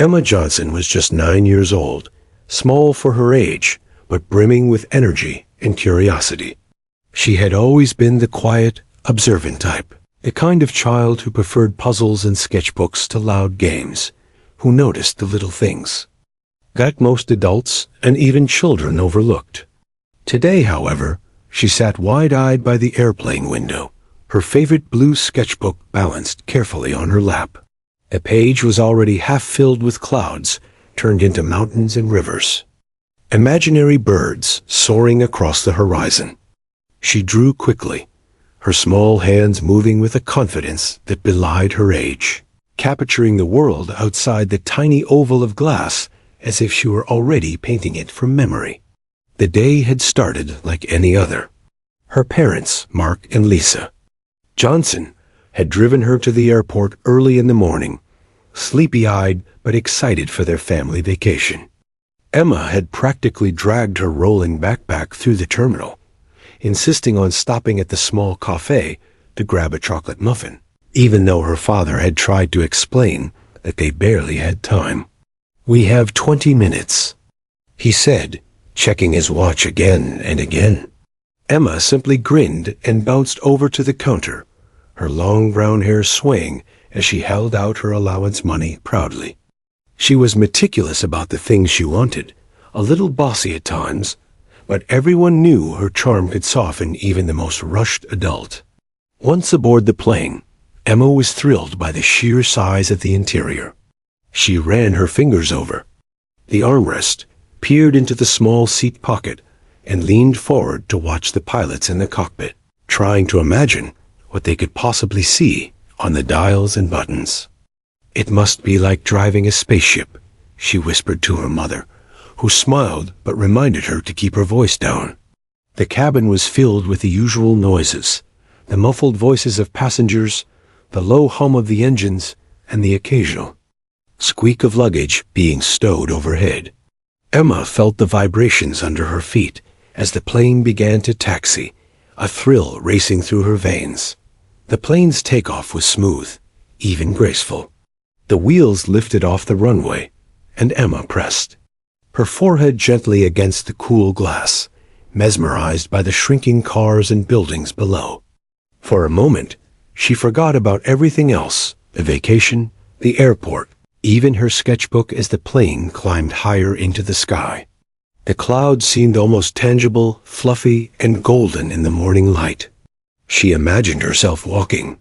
Emma Johnson was just 9 years old, small for her age, but brimming with energy and curiosity. She had always been the quiet, observant type, the kind of child who preferred puzzles and sketchbooks to loud games, who noticed the little things that most adults and even children overlooked. Today, however, she sat wide-eyed by the airplane window, her favorite blue sketchbook balanced carefully on her lap. The page was already half filled with clouds, turned into mountains and rivers. Imaginary birds soaring across the horizon. She drew quickly, her small hands moving with a confidence that belied her age, capturing the world outside the tiny oval of glass as if she were already painting it from memory. The day had started like any other. Her parents, Mark and Lisa Johnson, had driven her to the airport early in the morning, sleepy-eyed but excited for their family vacation. Emma had practically dragged her rolling backpack through the terminal, insisting on stopping at the small cafe to grab a chocolate muffin, even though her father had tried to explain that they barely had time. "We have 20 minutes, he said, checking his watch again and again. Emma simply grinned and bounced over to the counter, her long brown hair swaying as she held out her allowance money proudly. She was meticulous about the things she wanted, a little bossy at times, but everyone knew her charm could soften even the most rushed adult. Once aboard the plane, Emma was thrilled by the sheer size of the interior. She ran her fingers over the armrest, peered into the small seat pocket, and leaned forward to watch the pilots in the cockpit, trying to imagine what they could possibly see on the dials and buttons. "It must be like driving a spaceship," she whispered to her mother, who smiled but reminded her to keep her voice down. The cabin was filled with the usual noises, the muffled voices of passengers, the low hum of the engines, and the occasional squeak of luggage being stowed overhead. Emma felt the vibrations under her feet as the plane began to taxi, a thrill racing through her veins. The plane's takeoff was smooth, even graceful. The wheels lifted off the runway, and Emma pressed her forehead gently against the cool glass, mesmerized by the shrinking cars and buildings below. For a moment, she forgot about everything else, the vacation, the airport, even her sketchbook as the plane climbed higher into the sky. The clouds seemed almost tangible, fluffy, and golden in the morning light. She imagined herself walking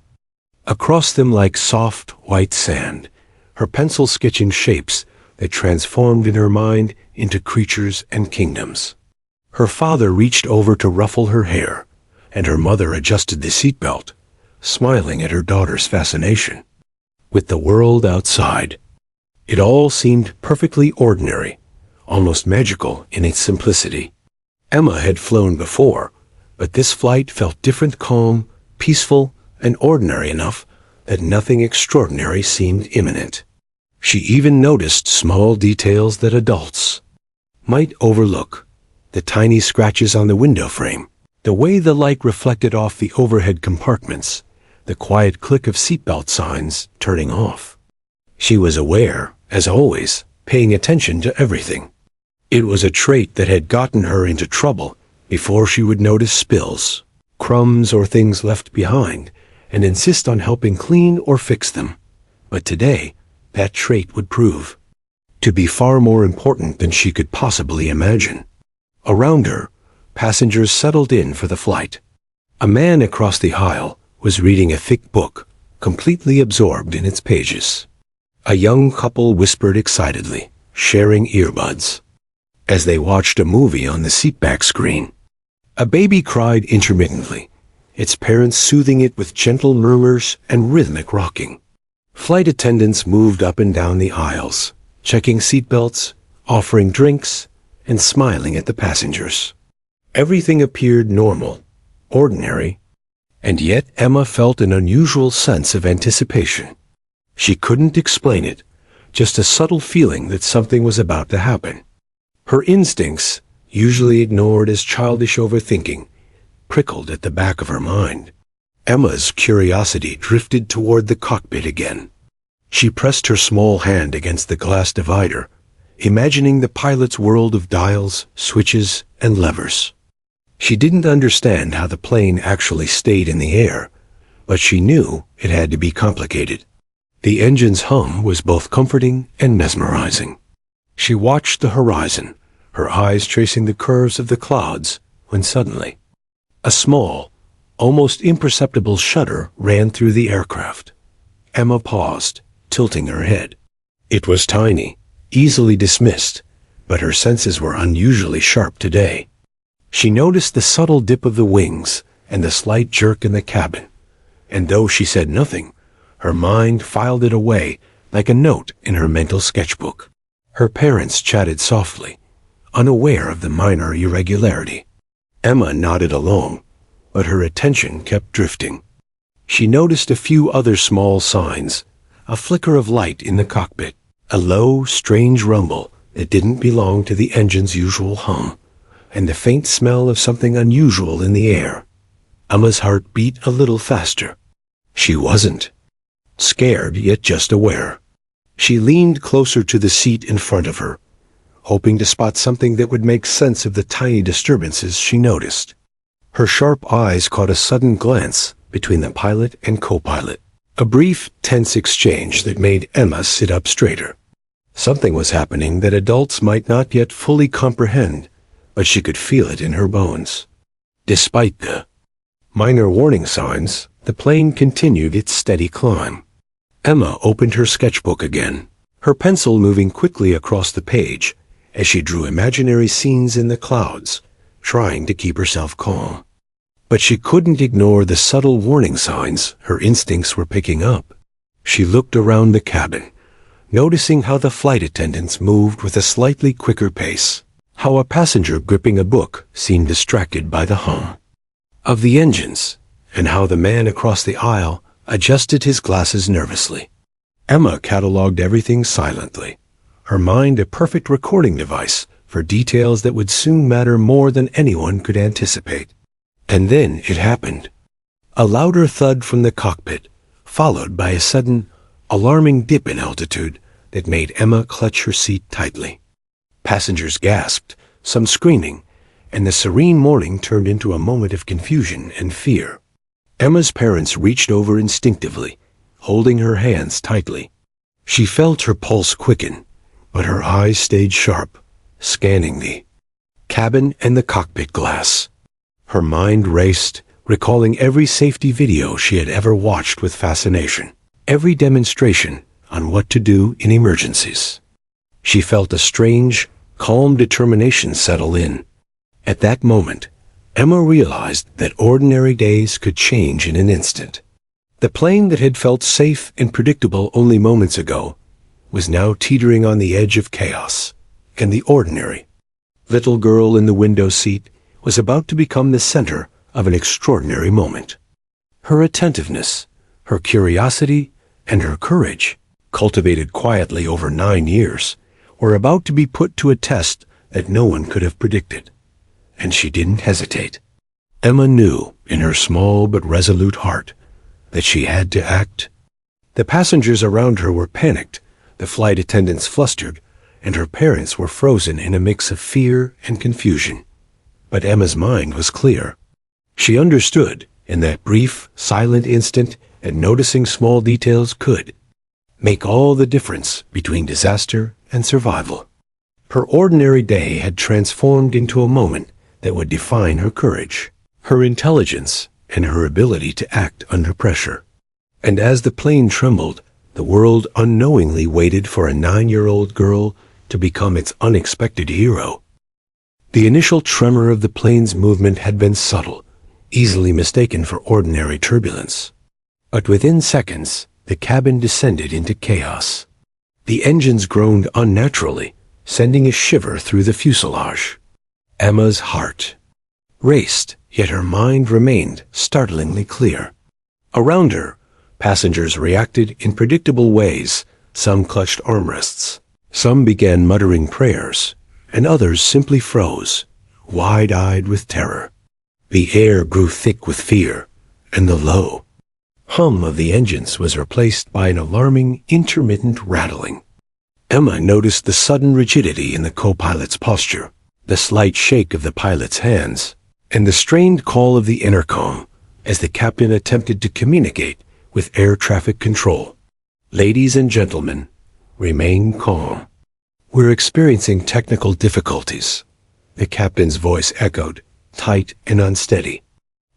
across them like soft, white sand, her pencil sketching shapes that transformed in her mind into creatures and kingdoms. Her father reached over to ruffle her hair, and her mother adjusted the seatbelt, smiling at her daughter's fascination with the world outside. It all seemed perfectly ordinary, almost magical in its simplicity. Emma had flown before, but this flight felt different, calm, peaceful, and ordinary enough that nothing extraordinary seemed imminent. She even noticed small details that adults might overlook: the tiny scratches on the window frame, the way the light reflected off the overhead compartments, the quiet click of seatbelt signs turning off. She was aware, as always, paying attention to everything. It was a trait that had gotten her into trouble before she would notice spills, crumbs, or things left behind, and insist on helping clean or fix them. But today, that trait would prove to be far more important than she could possibly imagine. Around her, passengers settled in for the flight. A man across the aisle was reading a thick book, completely absorbed in its pages. A young couple whispered excitedly, sharing earbuds, as they watched a movie on the seatback screen. A baby cried intermittently, its parents soothing it with gentle murmurs and rhythmic rocking. Flight attendants moved up and down the aisles, checking seatbelts, offering drinks, and smiling at the passengers. Everything appeared normal, ordinary, and yet Emma felt an unusual sense of anticipation. She couldn't explain it, just a subtle feeling that something was about to happen. Her instincts, usually ignored as childish overthinking, prickled at the back of her mind. Emma's curiosity drifted toward the cockpit again. She pressed her small hand against the glass divider, imagining the pilot's world of dials, switches, and levers. She didn't understand how the plane actually stayed in the air, but she knew it had to be complicated. The engine's hum was both comforting and mesmerizing. She watched the horizon, her eyes tracing the curves of the clouds, when suddenly, a small, almost imperceptible shudder ran through the aircraft. Emma paused, tilting her head. It was tiny, easily dismissed, but her senses were unusually sharp today. She noticed the subtle dip of the wings and the slight jerk in the cabin, and though she said nothing, her mind filed it away like a note in her mental sketchbook. Her parents chatted softly, unaware of the minor irregularity. Emma nodded along, but her attention kept drifting. She noticed a few other small signs, a flicker of light in the cockpit, a low, strange rumble that didn't belong to the engine's usual hum, and the faint smell of something unusual in the air. Emma's heart beat a little faster. She wasn't scared, yet just aware. She leaned closer to the seat in front of her, hoping to spot something that would make sense of the tiny disturbances she noticed. Her sharp eyes caught a sudden glance between the pilot and co-pilot, a brief, tense exchange that made Emma sit up straighter. Something was happening that adults might not yet fully comprehend, but she could feel it in her bones. Despite the minor warning signs, the plane continued its steady climb. Emma opened her sketchbook again, her pencil moving quickly across the page as she drew imaginary scenes in the clouds, trying to keep herself calm. But she couldn't ignore the subtle warning signs her instincts were picking up. She looked around the cabin, noticing how the flight attendants moved with a slightly quicker pace, how a passenger gripping a book seemed distracted by the hum of the engines, and how the man across the aisle adjusted his glasses nervously. Emma cataloged everything silently, her mind a perfect recording device for details that would soon matter more than anyone could anticipate. And then it happened. A louder thud from the cockpit, followed by a sudden, alarming dip in altitude that made Emma clutch her seat tightly. Passengers gasped, some screaming, and the serene morning turned into a moment of confusion and fear. Emma's parents reached over instinctively, holding her hands tightly. She felt her pulse quicken, but her eyes stayed sharp, scanning the cabin and the cockpit glass. Her mind raced, recalling every safety video she had ever watched with fascination, every demonstration on what to do in emergencies. She felt a strange, calm determination settle in. At that moment, Emma realized that ordinary days could change in an instant. The plane that had felt safe and predictable only moments ago was now teetering on the edge of chaos, and the ordinary little girl in the window seat was about to become the center of an extraordinary moment. Her attentiveness, her curiosity, and her courage, cultivated quietly over 9 years, were about to be put to a test that no one could have predicted. And she didn't hesitate. Emma knew, in her small but resolute heart, that she had to act. The passengers around her were panicked, the flight attendants flustered, and her parents were frozen in a mix of fear and confusion. But Emma's mind was clear. She understood, in that brief, silent instant, that noticing small details could make all the difference between disaster and survival. Her ordinary day had transformed into a moment that would define her courage, her intelligence, and her ability to act under pressure. And as the plane trembled, the world unknowingly waited for a 9-year-old girl to become its unexpected hero. The initial tremor of the plane's movement had been subtle, easily mistaken for ordinary turbulence. But within seconds, the cabin descended into chaos. The engines groaned unnaturally, sending a shiver through the fuselage. Emma's heart raced, yet her mind remained startlingly clear. Around her, passengers reacted in predictable ways. Some clutched armrests, some began muttering prayers, and others simply froze, wide-eyed with terror. The air grew thick with fear, and the low, hum of the engines was replaced by an alarming, intermittent rattling. Emma noticed the sudden rigidity in the co-pilot's posture, the slight shake of the pilot's hands, and the strained call of the intercom as the captain attempted to communicate with air traffic control. "Ladies and gentlemen, remain calm. We're experiencing technical difficulties." The captain's voice echoed, tight and unsteady.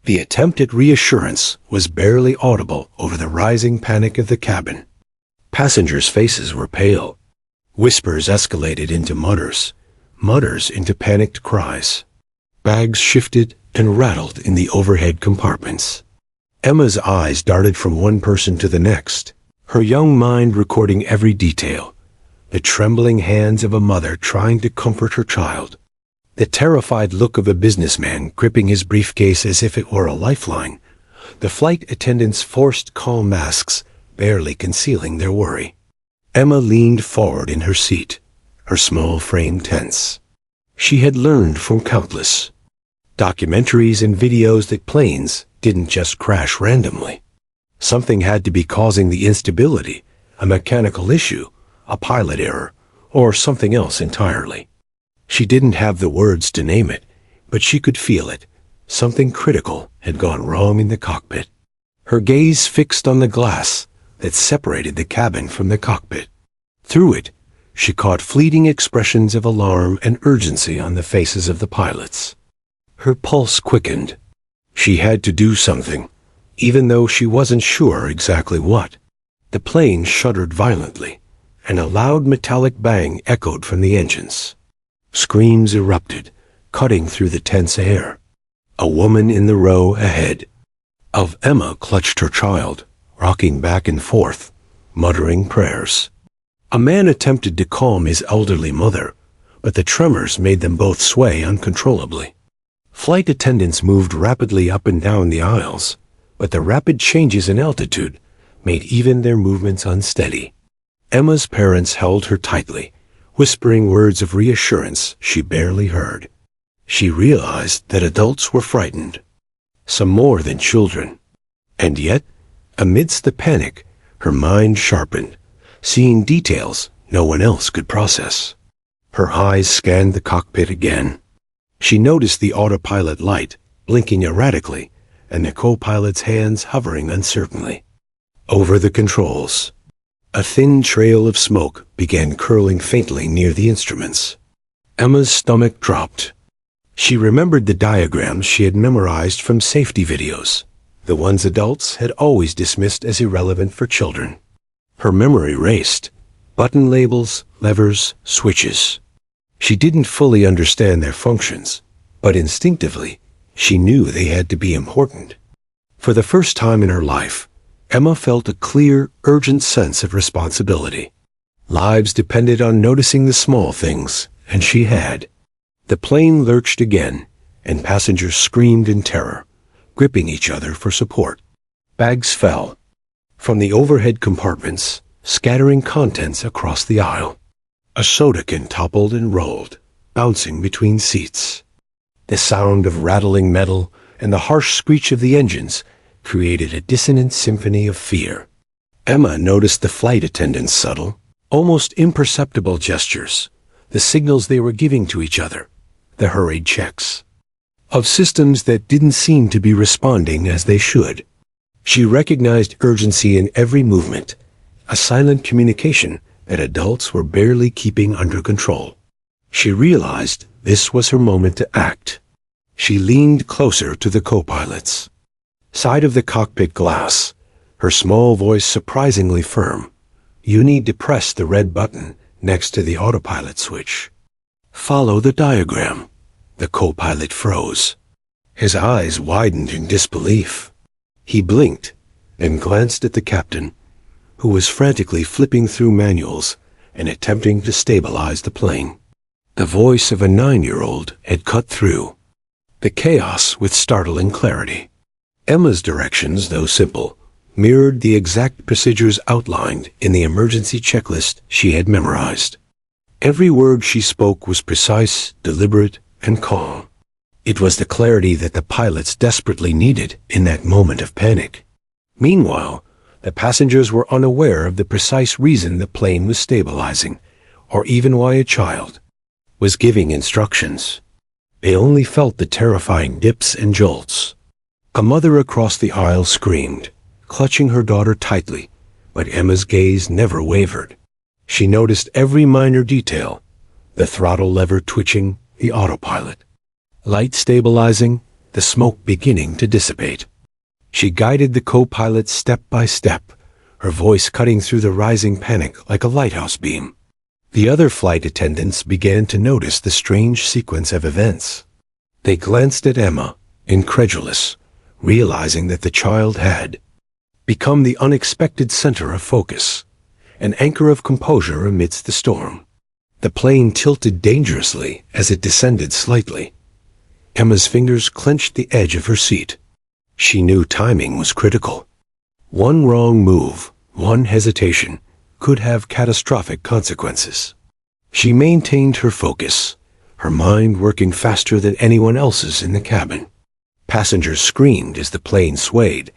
The attempt at reassurance was barely audible over the rising panic of the cabin. Passengers' faces were pale. Whispers escalated into mutters, mutters into panicked cries. Bags shifted and rattled in the overhead compartments. Emma's eyes darted from one person to the next, her young mind recording every detail. The trembling hands of a mother trying to comfort her child. The terrified look of a businessman gripping his briefcase as if it were a lifeline. The flight attendants' forced calm masks barely concealing their worry. Emma leaned forward in her seat, her small frame tense. She had learned from countless documentaries and videos that planes didn't just crash randomly. Something had to be causing the instability, a mechanical issue, a pilot error, or something else entirely. She didn't have the words to name it, but she could feel it. Something critical had gone wrong in the cockpit. Her gaze fixed on the glass that separated the cabin from the cockpit. Through it, she caught fleeting expressions of alarm and urgency on the faces of the pilots. Her pulse quickened. She had to do something, even though she wasn't sure exactly what. The plane shuddered violently, and a loud metallic bang echoed from the engines. Screams erupted, cutting through the tense air. A woman in the row ahead of Emma clutched her child, rocking back and forth, muttering prayers. A man attempted to calm his elderly mother, but the tremors made them both sway uncontrollably. Flight attendants moved rapidly up and down the aisles, but the rapid changes in altitude made even their movements unsteady. Emma's parents held her tightly, whispering words of reassurance she barely heard. She realized that adults were frightened, some more than children. And yet, amidst the panic, her mind sharpened, seeing details no one else could process. Her eyes scanned the cockpit again. She noticed the autopilot light blinking erratically and the co-pilot's hands hovering uncertainly over the controls. A thin trail of smoke began curling faintly near the instruments. Emma's stomach dropped. She remembered the diagrams she had memorized from safety videos, the ones adults had always dismissed as irrelevant for children. Her memory raced. Button labels, levers, switches. She didn't fully understand their functions, but instinctively, she knew they had to be important. For the first time in her life, Emma felt a clear, urgent sense of responsibility. Lives depended on noticing the small things, and she had. The plane lurched again, and passengers screamed in terror, gripping each other for support. Bags fell from the overhead compartments, scattering contents across the aisle. A soda can toppled and rolled, bouncing between seats. The sound of rattling metal and the harsh screech of the engines created a dissonant symphony of fear. Emma noticed the flight attendants' subtle, almost imperceptible gestures, the signals they were giving to each other, the hurried checks of systems that didn't seem to be responding as they should. She recognized urgency in every movement, a silent communication that adults were barely keeping under control. She realized this was her moment to act. She leaned closer to the co-pilots. Side of the cockpit glass, her small voice surprisingly firm. "You need to press the red button next to the autopilot switch. Follow the diagram." The co-pilot froze. His eyes widened in disbelief. He blinked and glanced at the captain, who was frantically flipping through manuals and attempting to stabilize the plane. The voice of a 9-year-old had cut through the chaos with startling clarity. Emma's directions, though simple, mirrored the exact procedures outlined in the emergency checklist she had memorized. Every word she spoke was precise, deliberate, and calm. It was the clarity that the pilots desperately needed in that moment of panic. Meanwhile, the passengers were unaware of the precise reason the plane was stabilizing, or even why a child was giving instructions. They only felt the terrifying dips and jolts. A mother across the aisle screamed, clutching her daughter tightly, but Emma's gaze never wavered. She noticed every minor detail: the throttle lever twitching, the autopilot light stabilizing, the smoke beginning to dissipate. She guided the co-pilot step by step, her voice cutting through the rising panic like a lighthouse beam. The other flight attendants began to notice the strange sequence of events. They glanced at Emma, incredulous, realizing that the child had become the unexpected center of focus, an anchor of composure amidst the storm. The plane tilted dangerously as it descended slightly. Emma's fingers clenched the edge of her seat. She knew timing was critical. One wrong move, one hesitation, could have catastrophic consequences. She maintained her focus, her mind working faster than anyone else's in the cabin. Passengers screamed as the plane swayed,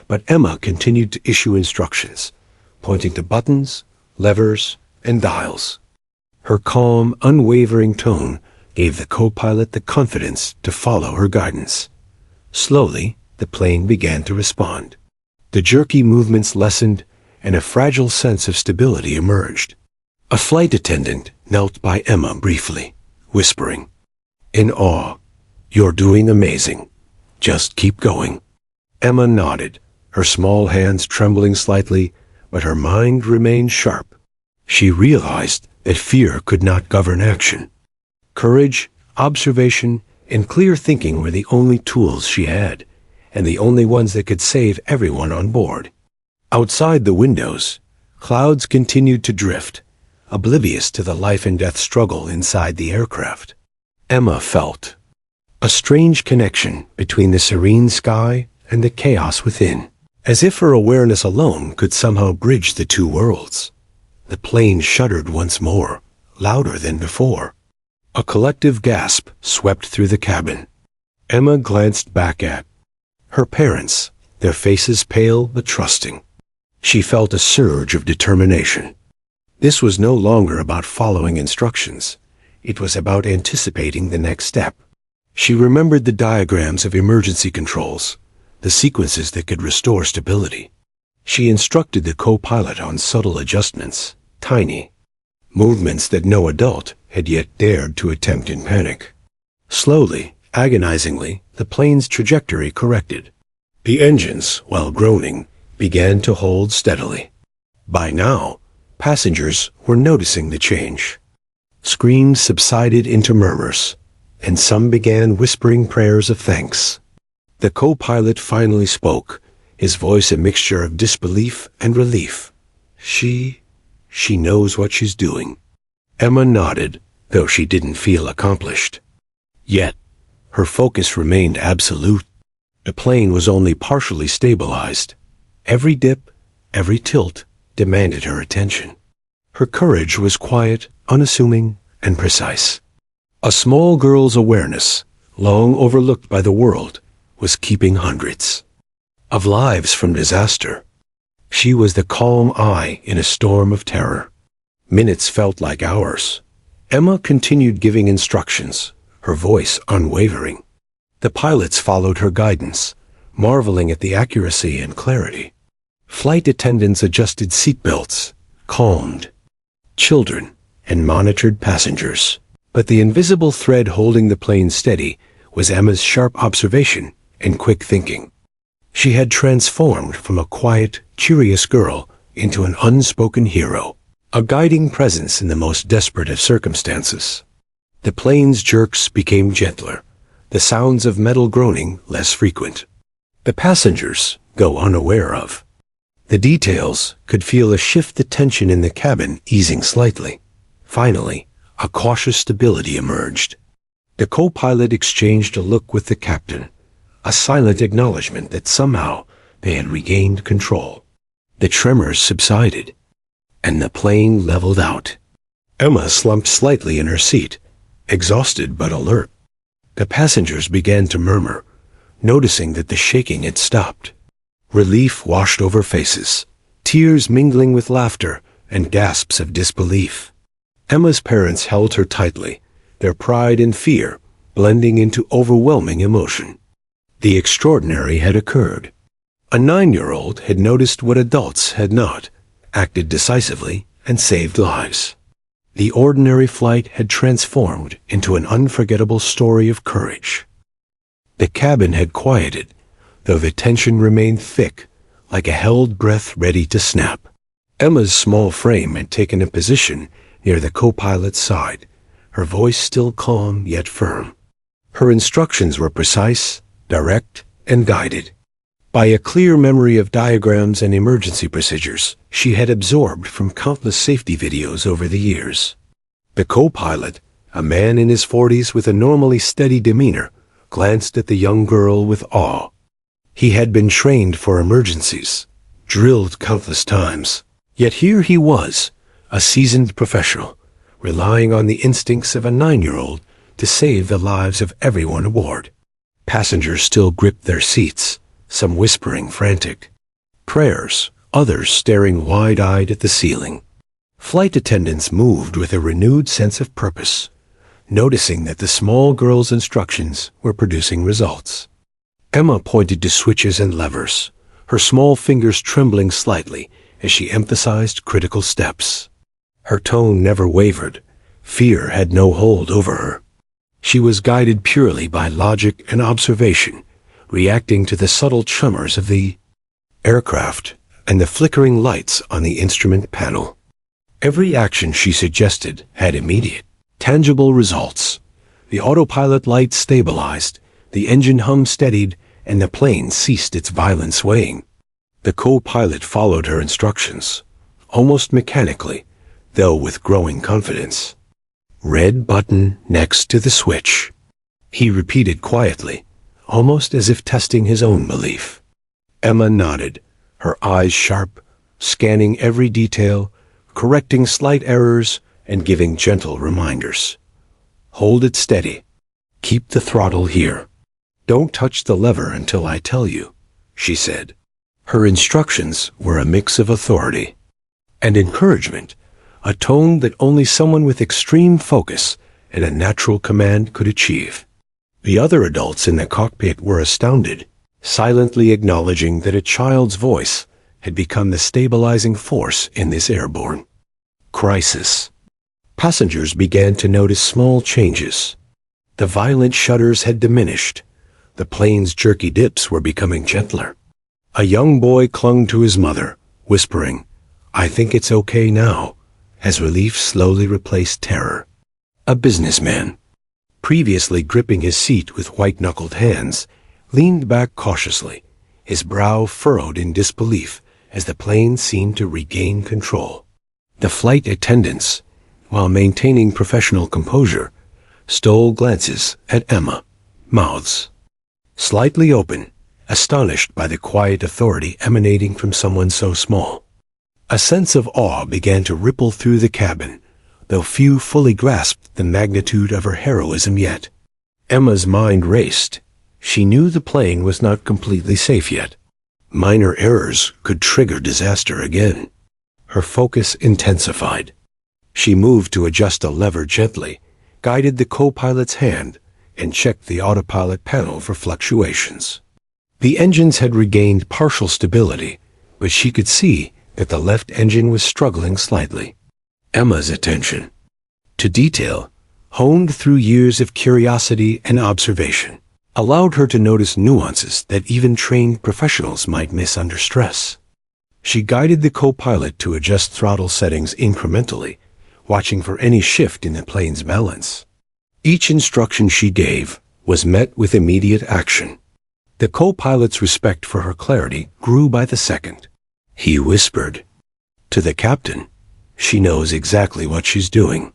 but Emma continued to issue instructions, pointing to buttons, levers, and dials. Her calm, unwavering tone gave the co-pilot the confidence to follow her guidance. Slowly, the plane began to respond. The jerky movements lessened, and a fragile sense of stability emerged. A flight attendant knelt by Emma briefly, whispering, in awe, "You're doing amazing. Just keep going." Emma nodded, her small hands trembling slightly, but her mind remained sharp. She realized that fear could not govern action. Courage, observation, and clear thinking were the only tools she had, and the only ones that could save everyone on board. Outside the windows, clouds continued to drift, oblivious to the life and death struggle inside the aircraft. Emma felt a strange connection between the serene sky and the chaos within, as if her awareness alone could somehow bridge the two worlds. The plane shuddered once more, louder than before. A collective gasp swept through the cabin. Emma glanced back at her parents, their faces pale but trusting. She felt a surge of determination. This was no longer about following instructions. It was about anticipating the next step. She remembered the diagrams of emergency controls, the sequences that could restore stability. She instructed the co-pilot on subtle adjustments, tiny movements that no adult had yet dared to attempt in panic. Slowly, agonizingly, the plane's trajectory corrected. The engines, while groaning, began to hold steadily. By now, passengers were noticing the change. Screams subsided into murmurs, and some began whispering prayers of thanks. The co-pilot finally spoke, his voice a mixture of disbelief and relief. She knows what she's doing." Emma nodded, though she didn't feel accomplished. Yet, her focus remained absolute. The plane was only partially stabilized. Every dip, every tilt demanded her attention. Her courage was quiet, unassuming, and precise. A small girl's awareness, long overlooked by the world, was keeping hundreds of lives from disaster. She was the calm eye in a storm of terror. Minutes felt like hours. Emma continued giving instructions, her voice unwavering. The pilots followed her guidance, marveling at the accuracy and clarity. Flight attendants adjusted seatbelts, calmed children, and monitored passengers. But the invisible thread holding the plane steady was Emma's sharp observation and quick thinking. She had transformed from a quiet, curious girl into an unspoken hero, a guiding presence in the most desperate of circumstances. The plane's jerks became gentler, the sounds of metal groaning less frequent. The passengers go unaware of the details, could feel a shift of tension in the cabin easing slightly. Finally, a cautious stability emerged. The co-pilot exchanged a look with the captain, a silent acknowledgement that somehow they had regained control. The tremors subsided, and the plane leveled out. Emma slumped slightly in her seat, exhausted but alert. The passengers began to murmur, noticing that the shaking had stopped. Relief washed over faces, tears mingling with laughter and gasps of disbelief. Emma's parents held her tightly, their pride and fear blending into overwhelming emotion. The extraordinary had occurred. A 9-year-old had noticed what adults had not, acted decisively, and saved lives. The ordinary flight had transformed into an unforgettable story of courage. The cabin had quieted, though the tension remained thick, like a held breath ready to snap. Emma's small frame had taken a position near the co-pilot's side, her voice still calm yet firm. Her instructions were precise, direct, and guided. By a clear memory of diagrams and emergency procedures she had absorbed from countless safety videos over the years. The co-pilot, a man in his 40s with a normally steady demeanor, glanced at the young girl with awe. He had been trained for emergencies, drilled countless times. Yet here he was, a seasoned professional, relying on the instincts of a 9-year-old to save the lives of everyone aboard. Passengers still gripped their seats, some whispering frantic prayers, others staring wide-eyed at the ceiling. Flight attendants moved with a renewed sense of purpose, noticing that the small girl's instructions were producing results. Emma pointed to switches and levers, her small fingers trembling slightly as she emphasized critical steps. Her tone never wavered. Fear had no hold over her. She was guided purely by logic and observation, reacting to the subtle tremors of the aircraft and the flickering lights on the instrument panel. Every action she suggested had immediate, tangible results. The autopilot lights stabilized, the engine hum steadied, and the plane ceased its violent swaying. The co-pilot followed her instructions, almost mechanically, though with growing confidence. "Red button next to the switch," he repeated quietly, almost as if testing his own belief. Emma nodded, her eyes sharp, scanning every detail, correcting slight errors, and giving gentle reminders. "Hold it steady. Keep the throttle here. Don't touch the lever until I tell you," she said. Her instructions were a mix of authority and encouragement, a tone that only someone with extreme focus and a natural command could achieve. The other adults in the cockpit were astounded, silently acknowledging that a child's voice had become the stabilizing force in this airborne crisis. Passengers began to notice small changes. The violent shudders had diminished. The plane's jerky dips were becoming gentler. A young boy clung to his mother, whispering, "I think it's okay now," as relief slowly replaced terror. A businessman, previously gripping his seat with white-knuckled hands, leaned back cautiously, his brow furrowed in disbelief as the plane seemed to regain control. The flight attendants, while maintaining professional composure, stole glances at Emma, mouths slightly open, astonished by the quiet authority emanating from someone so small. A sense of awe began to ripple through the cabin, though few fully grasped the magnitude of her heroism yet. Emma's mind raced. She knew the plane was not completely safe yet. Minor errors could trigger disaster again. Her focus intensified. She moved to adjust a lever gently, guided the co-pilot's hand, and checked the autopilot panel for fluctuations. The engines had regained partial stability, but she could see that the left engine was struggling slightly. Emma's attention to detail, honed through years of curiosity and observation, allowed her to notice nuances that even trained professionals might miss under stress. She guided the co-pilot to adjust throttle settings incrementally, watching for any shift in the plane's balance. Each instruction she gave was met with immediate action. The co-pilot's respect for her clarity grew by the second. He whispered, "To the captain, she knows exactly what she's doing."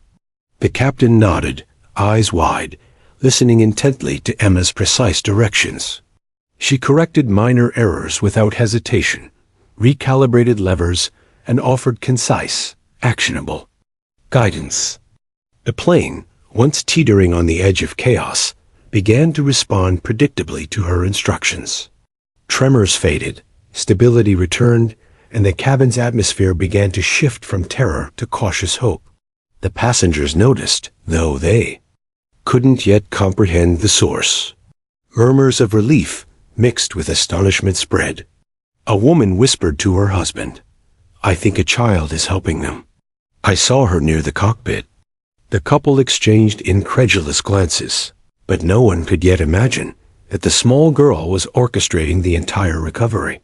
The captain nodded, eyes wide, listening intently to Emma's precise directions. She corrected minor errors without hesitation, recalibrated levers, and offered concise, actionable guidance. The plane, once teetering on the edge of chaos, began to respond predictably to her instructions. Tremors faded, Stability returned, and the cabin's atmosphere began to shift from terror to cautious hope. The passengers noticed, though they couldn't yet comprehend the source. Murmurs of relief mixed with astonishment spread. A woman whispered to her husband, "I think a child is helping them. I saw her near the cockpit." The couple exchanged incredulous glances, but no one could yet imagine that the small girl was orchestrating the entire recovery.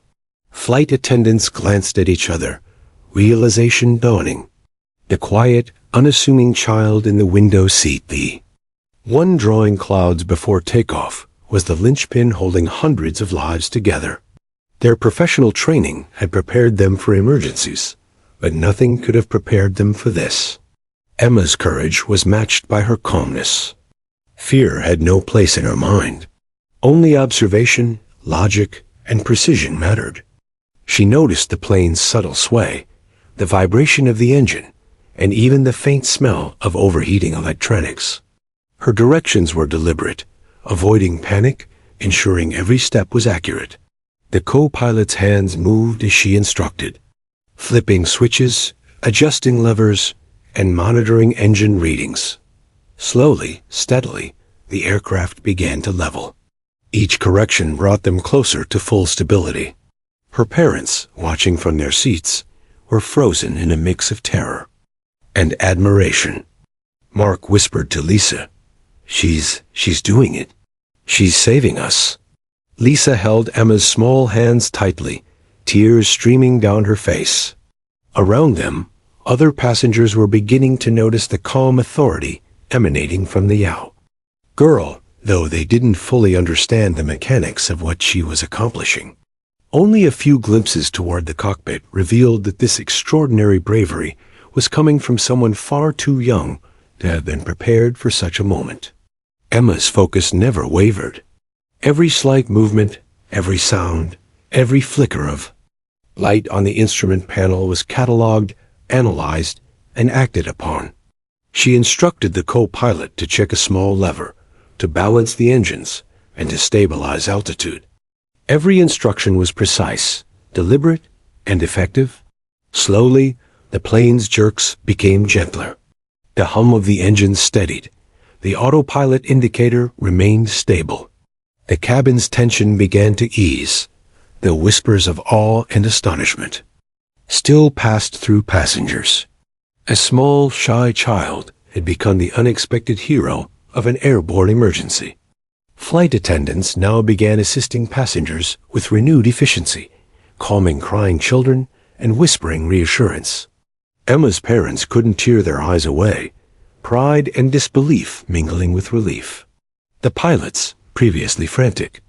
Flight attendants glanced at each other, realization dawning. The quiet, unassuming child in the window seat, the one drawing clouds before takeoff, was the linchpin holding hundreds of lives together. Their professional training had prepared them for emergencies, but nothing could have prepared them for this. Emma's courage was matched by her calmness. Fear had no place in her mind. Only observation, logic, and precision mattered. She noticed the plane's subtle sway, the vibration of the engine, and even the faint smell of overheating electronics. Her directions were deliberate, avoiding panic, ensuring every step was accurate. The co-pilot's hands moved as she instructed, flipping switches, adjusting levers, and monitoring engine readings. Slowly, steadily, the aircraft began to level. Each correction brought them closer to full stability. Her parents, watching from their seats, were frozen in a mix of terror and admiration. Mark whispered to Lisa, She's doing it. She's saving us." Lisa held Emma's small hands tightly, tears streaming down her face. Around them, other passengers were beginning to notice the calm authority emanating from the young girl, though they didn't fully understand the mechanics of what she was accomplishing. Only a few glimpses toward the cockpit revealed that this extraordinary bravery was coming from someone far too young to have been prepared for such a moment. Emma's focus never wavered. Every slight movement, every sound, every flicker of light on the instrument panel was catalogued, analyzed, and acted upon. She instructed the co-pilot to check a small lever, to balance the engines, and to stabilize altitude. Every instruction was precise, deliberate, and effective. Slowly, the plane's jerks became gentler. The hum of the engines steadied. The autopilot indicator remained stable. The cabin's tension began to ease. The whispers of awe and astonishment still passed through passengers. A small, shy child had become the unexpected hero of an airborne emergency. Flight attendants now began assisting passengers with renewed efficiency, calming crying children and whispering reassurance. Emma's parents couldn't tear their eyes away, pride and disbelief mingling with relief. The pilots, previously frantic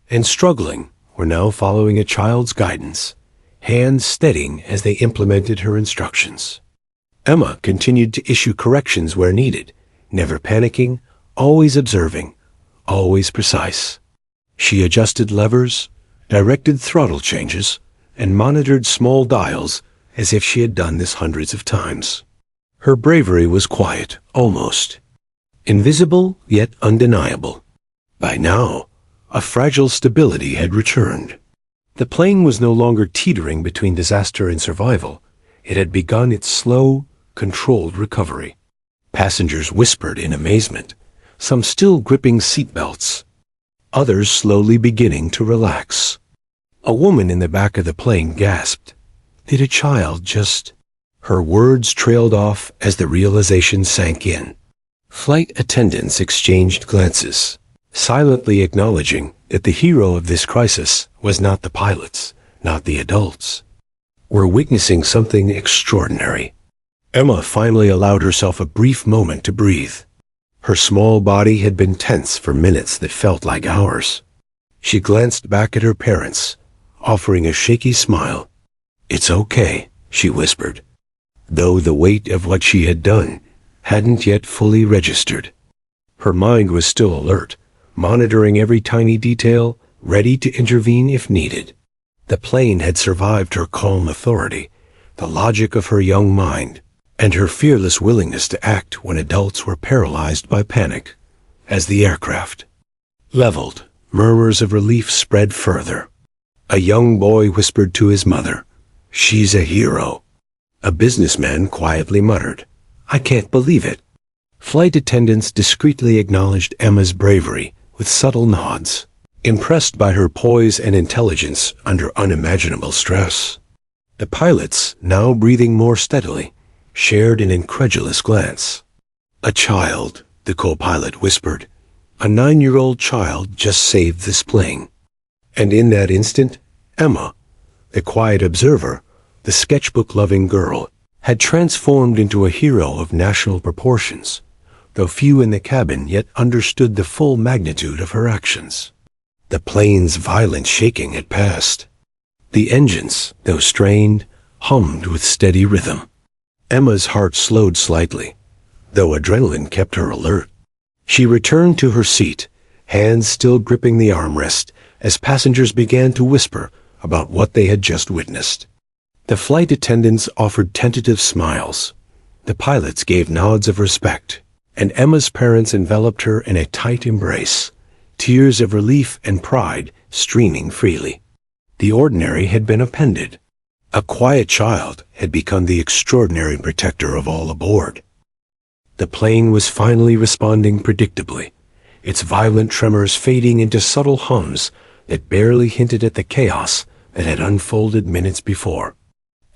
and struggling, were now following a child's guidance, hands steadying as they implemented her instructions. Emma continued to issue corrections where needed, never panicking, always observing, always precise. She adjusted levers, directed throttle changes, and monitored small dials as if she had done this hundreds of times. Her bravery was quiet, almost invisible, yet undeniable. By now, a fragile stability had returned. The plane was no longer teetering between disaster and survival. It had begun its slow, controlled recovery. Passengers whispered in amazement, some still gripping seatbelts, others slowly beginning to relax. A woman in the back of the plane gasped, "Did a child just—" Her words trailed off as the realization sank in. Flight attendants exchanged glances, silently acknowledging that the hero of this crisis was not the pilots, not the adults. We're witnessing something extraordinary. Emma finally allowed herself a brief moment to breathe. Her small body had been tense for minutes that felt like hours. She glanced back at her parents, offering a shaky smile. "It's okay," she whispered, though the weight of what she had done hadn't yet fully registered. Her mind was still alert, monitoring every tiny detail, ready to intervene if needed. The plane had survived her calm authority, the logic of her young mind, and her fearless willingness to act when adults were paralyzed by panic. As the aircraft leveled, murmurs of relief spread further. A young boy whispered to his mother, "She's a hero." A businessman quietly muttered, "I can't believe it." Flight attendants discreetly acknowledged Emma's bravery with subtle nods, impressed by her poise and intelligence under unimaginable stress. The pilots, now breathing more steadily, shared an incredulous glance. "A child," the co-pilot whispered. "A 9-year-old child just saved this plane." And in that instant, Emma, the quiet observer, the sketchbook-loving girl, had transformed into a hero of national proportions, though few in the cabin yet understood the full magnitude of her actions. The plane's violent shaking had passed. The engines, though strained, hummed with steady rhythm. Emma's heart slowed slightly, though adrenaline kept her alert. She returned to her seat, hands still gripping the armrest, as passengers began to whisper about what they had just witnessed. The flight attendants offered tentative smiles. The pilots gave nods of respect, and Emma's parents enveloped her in a tight embrace, tears of relief and pride streaming freely. The ordinary had been appended. A quiet child had become the extraordinary protector of all aboard. The plane was finally responding predictably, its violent tremors fading into subtle hums that barely hinted at the chaos that had unfolded minutes before.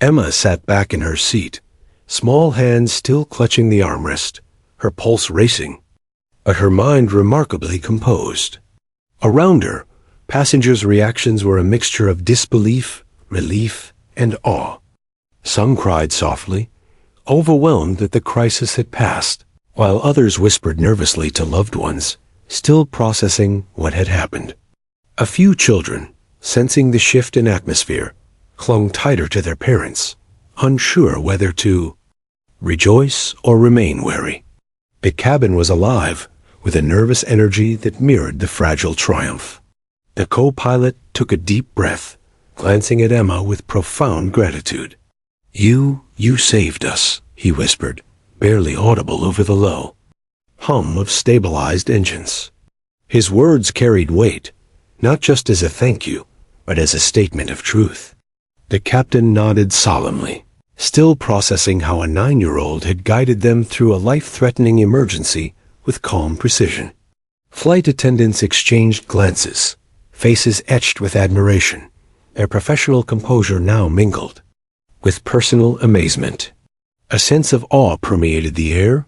Emma sat back in her seat, small hands still clutching the armrest, her pulse racing, but her mind remarkably composed. Around her, passengers' reactions were a mixture of disbelief, relief, and awe. Some cried softly, overwhelmed that the crisis had passed, while others whispered nervously to loved ones, still processing what had happened. A few children, sensing the shift in atmosphere, clung tighter to their parents, unsure whether to rejoice or remain wary. The cabin was alive with a nervous energy that mirrored the fragile triumph. The co-pilot took a deep breath, glancing at Emma with profound gratitude. You saved us," he whispered, barely audible over the low hum of stabilized engines. His words carried weight, not just as a thank you, but as a statement of truth. The captain nodded solemnly, still processing how a 9-year-old had guided them through a life-threatening emergency with calm precision. Flight attendants exchanged glances, faces etched with admiration, their professional composure now mingled with personal amazement. A sense of awe permeated the air.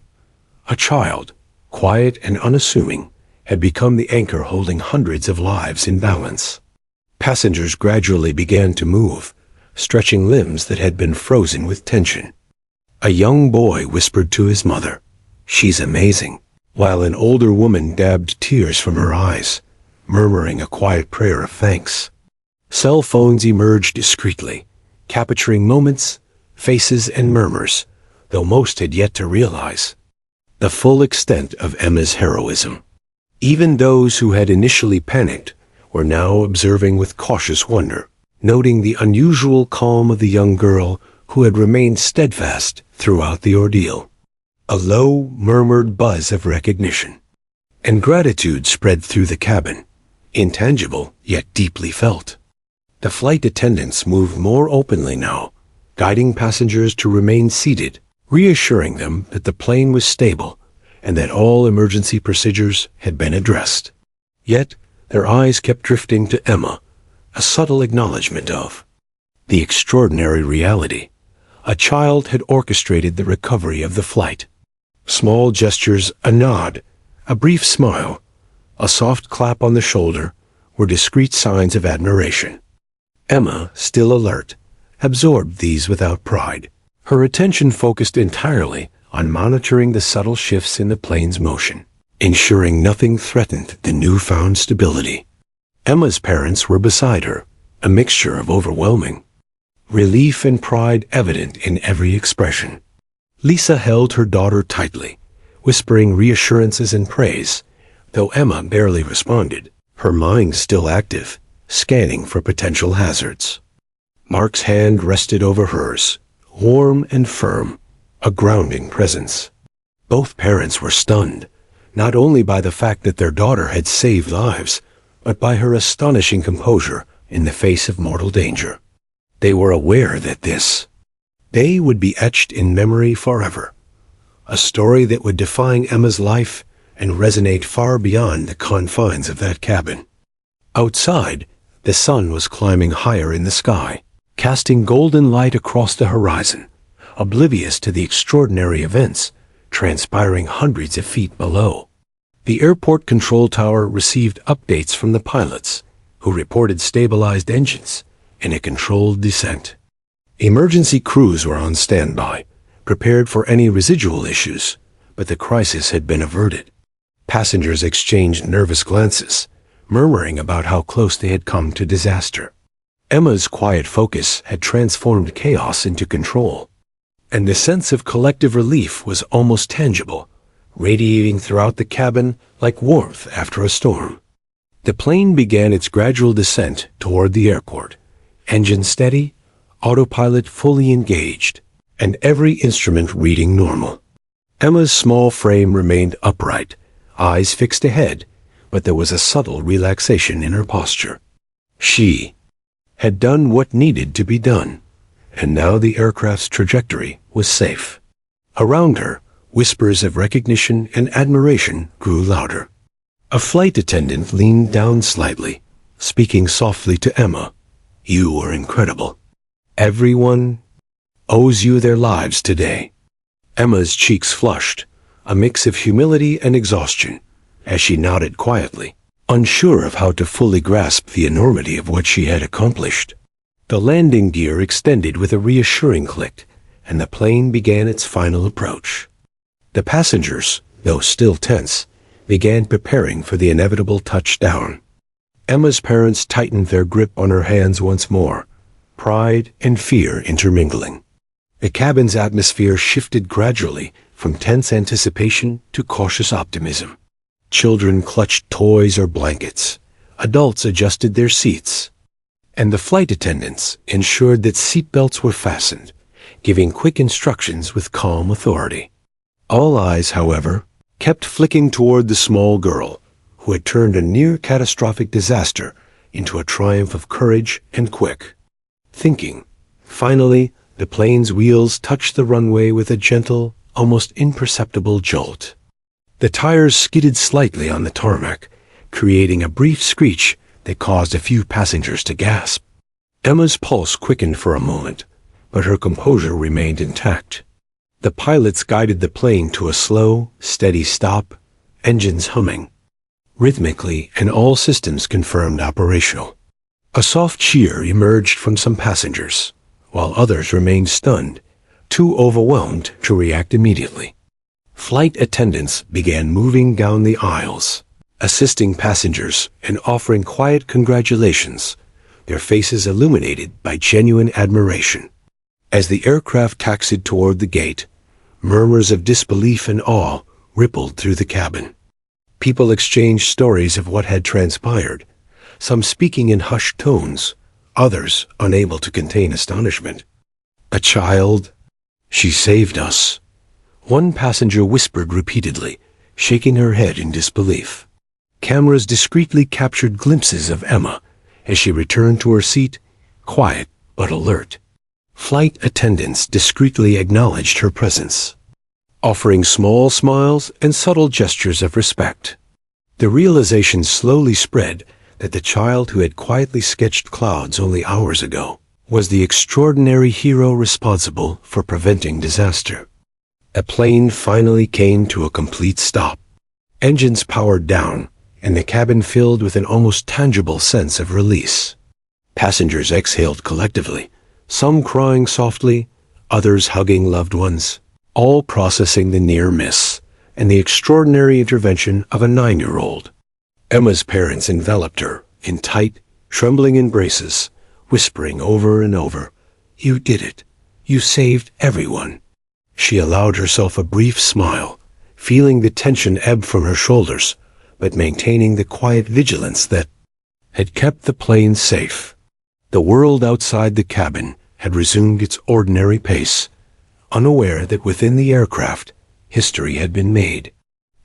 A child, quiet and unassuming, had become the anchor holding hundreds of lives in balance. Passengers gradually began to move, stretching limbs that had been frozen with tension. A young boy whispered to his mother, "She's amazing," while an older woman dabbed tears from her eyes, murmuring a quiet prayer of thanks. Cell phones emerged discreetly, capturing moments, faces, and murmurs, though most had yet to realize the full extent of Emma's heroism. Even those who had initially panicked were now observing with cautious wonder, noting the unusual calm of the young girl who had remained steadfast throughout the ordeal. A low, murmured buzz of recognition and gratitude spread through the cabin, intangible yet deeply felt. The flight attendants moved more openly now, guiding passengers to remain seated, reassuring them that the plane was stable and that all emergency procedures had been addressed. Yet, their eyes kept drifting to Emma, a subtle acknowledgement of the extraordinary reality. A child had orchestrated the recovery of the flight. Small gestures, a nod, a brief smile, a soft clap on the shoulder were discreet signs of admiration. Emma, still alert, absorbed these without pride, her attention focused entirely on monitoring the subtle shifts in the plane's motion, ensuring nothing threatened the newfound stability. Emma's parents were beside her, a mixture of overwhelming relief and pride evident in every expression. Lisa held her daughter tightly, whispering reassurances and praise, though Emma barely responded, her mind still active, scanning for potential hazards. Mark's hand rested over hers, warm and firm, a grounding presence. Both parents were stunned, not only by the fact that their daughter had saved lives, but by her astonishing composure in the face of mortal danger. They were aware that this day would be etched in memory forever, a story that would define Emma's life and resonate far beyond the confines of that cabin. Outside, the sun was climbing higher in the sky, casting golden light across the horizon, oblivious to the extraordinary events transpiring hundreds of feet below. The airport control tower received updates from the pilots, who reported stabilized engines and a controlled descent. Emergency crews were on standby, prepared for any residual issues, but the crisis had been averted. Passengers exchanged nervous glances, murmuring about how close they had come to disaster. Emma's quiet focus had transformed chaos into control, and the sense of collective relief was almost tangible, radiating throughout the cabin like warmth after a storm. The plane began its gradual descent toward the airport, engine steady, autopilot fully engaged, and every instrument reading normal. Emma's small frame remained upright, eyes fixed ahead, but there was a subtle relaxation in her posture. She had done what needed to be done, and now the aircraft's trajectory was safe. Around her, whispers of recognition and admiration grew louder. A flight attendant leaned down slightly, speaking softly to Emma. "You were incredible. Everyone owes you their lives today." Emma's cheeks flushed, a mix of humility and exhaustion, as she nodded quietly, unsure of how to fully grasp the enormity of what she had accomplished. The landing gear extended with a reassuring click, and the plane began its final approach. The passengers, though still tense, began preparing for the inevitable touchdown. Emma's parents tightened their grip on her hands once more, pride and fear intermingling. The cabin's atmosphere shifted gradually from tense anticipation to cautious optimism. Children clutched toys or blankets, adults adjusted their seats, and the flight attendants ensured that seatbelts were fastened, giving quick instructions with calm authority. All eyes, however, kept flicking toward the small girl, who had turned a near-catastrophic disaster into a triumph of courage and quick thinking. Finally, the plane's wheels touched the runway with a gentle, almost imperceptible jolt. The tires skidded slightly on the tarmac, creating a brief screech that caused a few passengers to gasp. Emma's pulse quickened for a moment, but her composure remained intact. The pilots guided the plane to a slow, steady stop, engines humming rhythmically, and all systems confirmed operational. A soft cheer emerged from some passengers, while others remained stunned, too overwhelmed to react immediately. Flight attendants began moving down the aisles, assisting passengers and offering quiet congratulations, their faces illuminated by genuine admiration. As the aircraft taxied toward the gate, murmurs of disbelief and awe rippled through the cabin. People exchanged stories of what had transpired, some speaking in hushed tones, others unable to contain astonishment. "A child? She saved us," one passenger whispered repeatedly, shaking her head in disbelief. Cameras discreetly captured glimpses of Emma as she returned to her seat, quiet but alert. Flight attendants discreetly acknowledged her presence, offering small smiles and subtle gestures of respect. The realization slowly spread that the child who had quietly sketched clouds only hours ago was the extraordinary hero responsible for preventing disaster. A plane finally came to a complete stop. Engines powered down, and the cabin filled with an almost tangible sense of release. Passengers exhaled collectively, some crying softly, others hugging loved ones, all processing the near miss and the extraordinary intervention of a 9-year-old. Emma's parents enveloped her in tight, trembling embraces, whispering over and over, "You did it. You saved everyone." She allowed herself a brief smile, feeling the tension ebb from her shoulders, but maintaining the quiet vigilance that had kept the plane safe. The world outside the cabin had resumed its ordinary pace, unaware that within the aircraft, history had been made.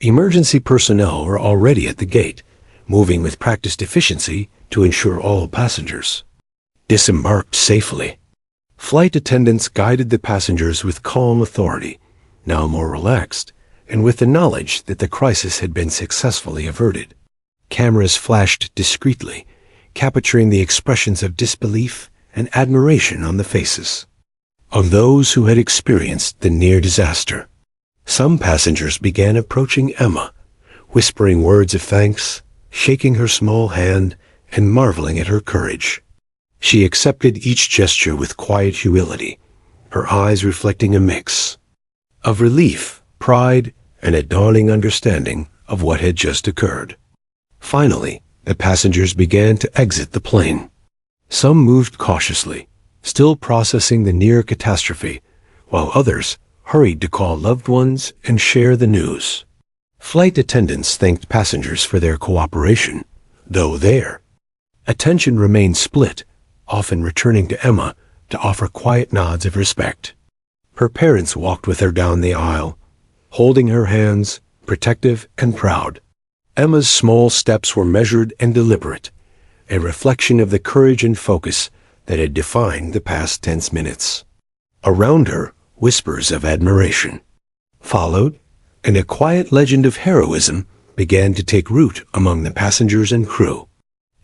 Emergency personnel were already at the gate, moving with practiced efficiency to ensure all passengers disembarked safely. Flight attendants guided the passengers with calm authority, now more relaxed, and with the knowledge that the crisis had been successfully averted. Cameras flashed discreetly, capturing the expressions of disbelief and admiration on the faces of those who had experienced the near disaster. Some passengers began approaching Emma, whispering words of thanks, shaking her small hand, and marveling at her courage. She accepted each gesture with quiet humility, her eyes reflecting a mix of relief, pride, and a dawning understanding of what had just occurred. Finally, the passengers began to exit the plane. Some moved cautiously, still processing the near catastrophe, while others hurried to call loved ones and share the news. Flight attendants thanked passengers for their cooperation, though their attention remained split, often returning to Emma to offer quiet nods of respect. Her parents walked with her down the aisle, holding her hands, protective and proud. Emma's small steps were measured and deliberate, a reflection of the courage and focus that had defined the past tense minutes. Around her, whispers of admiration followed, and a quiet legend of heroism began to take root among the passengers and crew.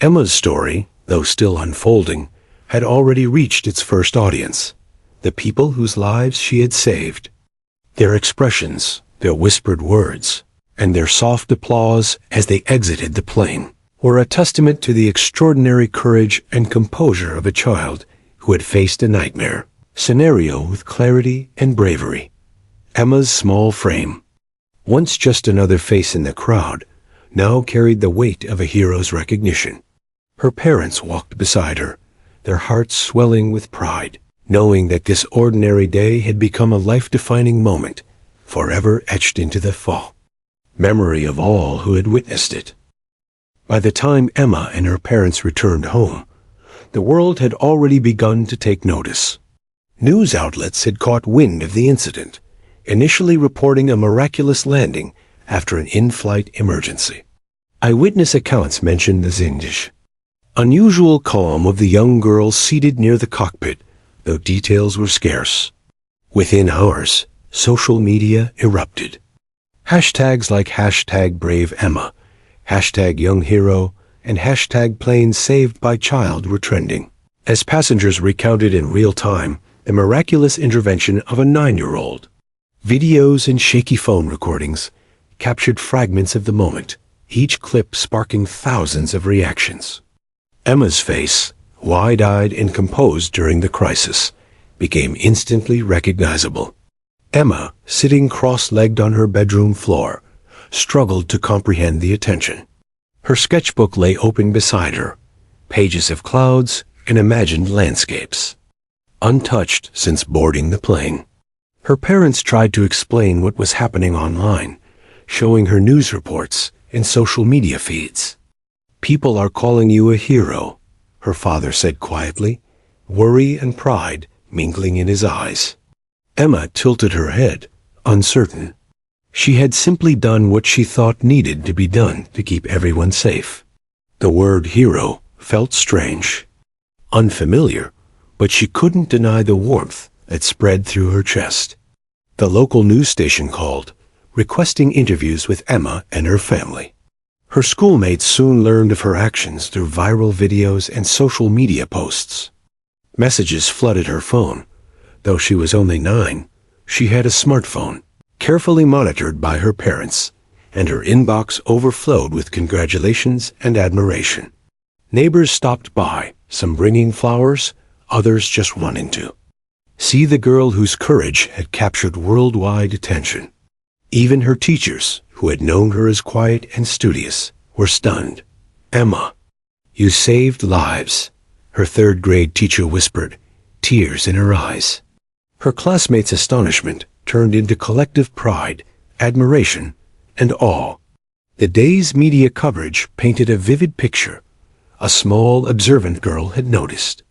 Emma's story, though still unfolding, had already reached its first audience, the people whose lives she had saved. Their expressions, their whispered words, and their soft applause as they exited the plane were a testament to the extraordinary courage and composure of a child who had faced a nightmare scenario with clarity and bravery. Emma's small frame, once just another face in the crowd, now carried the weight of a hero's recognition. Her parents walked beside her, their hearts swelling with pride, knowing that this ordinary day had become a life-defining moment, forever etched into the memory of all who had witnessed it. By the time Emma and her parents returned home, the world had already begun to take notice. News outlets had caught wind of the incident, initially reporting a miraculous landing after an in-flight emergency. Eyewitness accounts mentioned the zindish, unusual calm of the young girl seated near the cockpit, though details were scarce. Within hours, social media erupted. Hashtags like #BraveEmma, #YoungHero, and #PlaneSavedByChild were trending, as passengers recounted in real time the miraculous intervention of a 9-year-old. Videos and shaky phone recordings captured fragments of the moment, each clip sparking thousands of reactions. Emma's face, wide-eyed and composed during the crisis, became instantly recognizable. Emma, sitting cross-legged on her bedroom floor, struggled to comprehend the attention. Her sketchbook lay open beside her, pages of clouds and imagined landscapes, untouched since boarding the plane. Her parents tried to explain what was happening online, showing her news reports and social media feeds. "People are calling you a hero," her father said quietly, worry and pride mingling in his eyes. Emma tilted her head, uncertain. She had simply done what she thought needed to be done to keep everyone safe. The word hero felt strange, unfamiliar, but she couldn't deny the warmth that spread through her chest. The local news station called, requesting interviews with Emma and her family. Her schoolmates soon learned of her actions through viral videos and social media posts. Messages flooded her phone. Though she was only 9, she had a smartphone, carefully monitored by her parents, and her inbox overflowed with congratulations and admiration. Neighbors stopped by, some bringing flowers, others just wanting to see the girl whose courage had captured worldwide attention. Even her teachers, who had known her as quiet and studious, were stunned. "Emma, you saved lives," her third-grade teacher whispered, tears in her eyes. Her classmates' astonishment turned into collective pride, admiration, and awe. The day's media coverage painted a vivid picture. A small, observant girl had noticed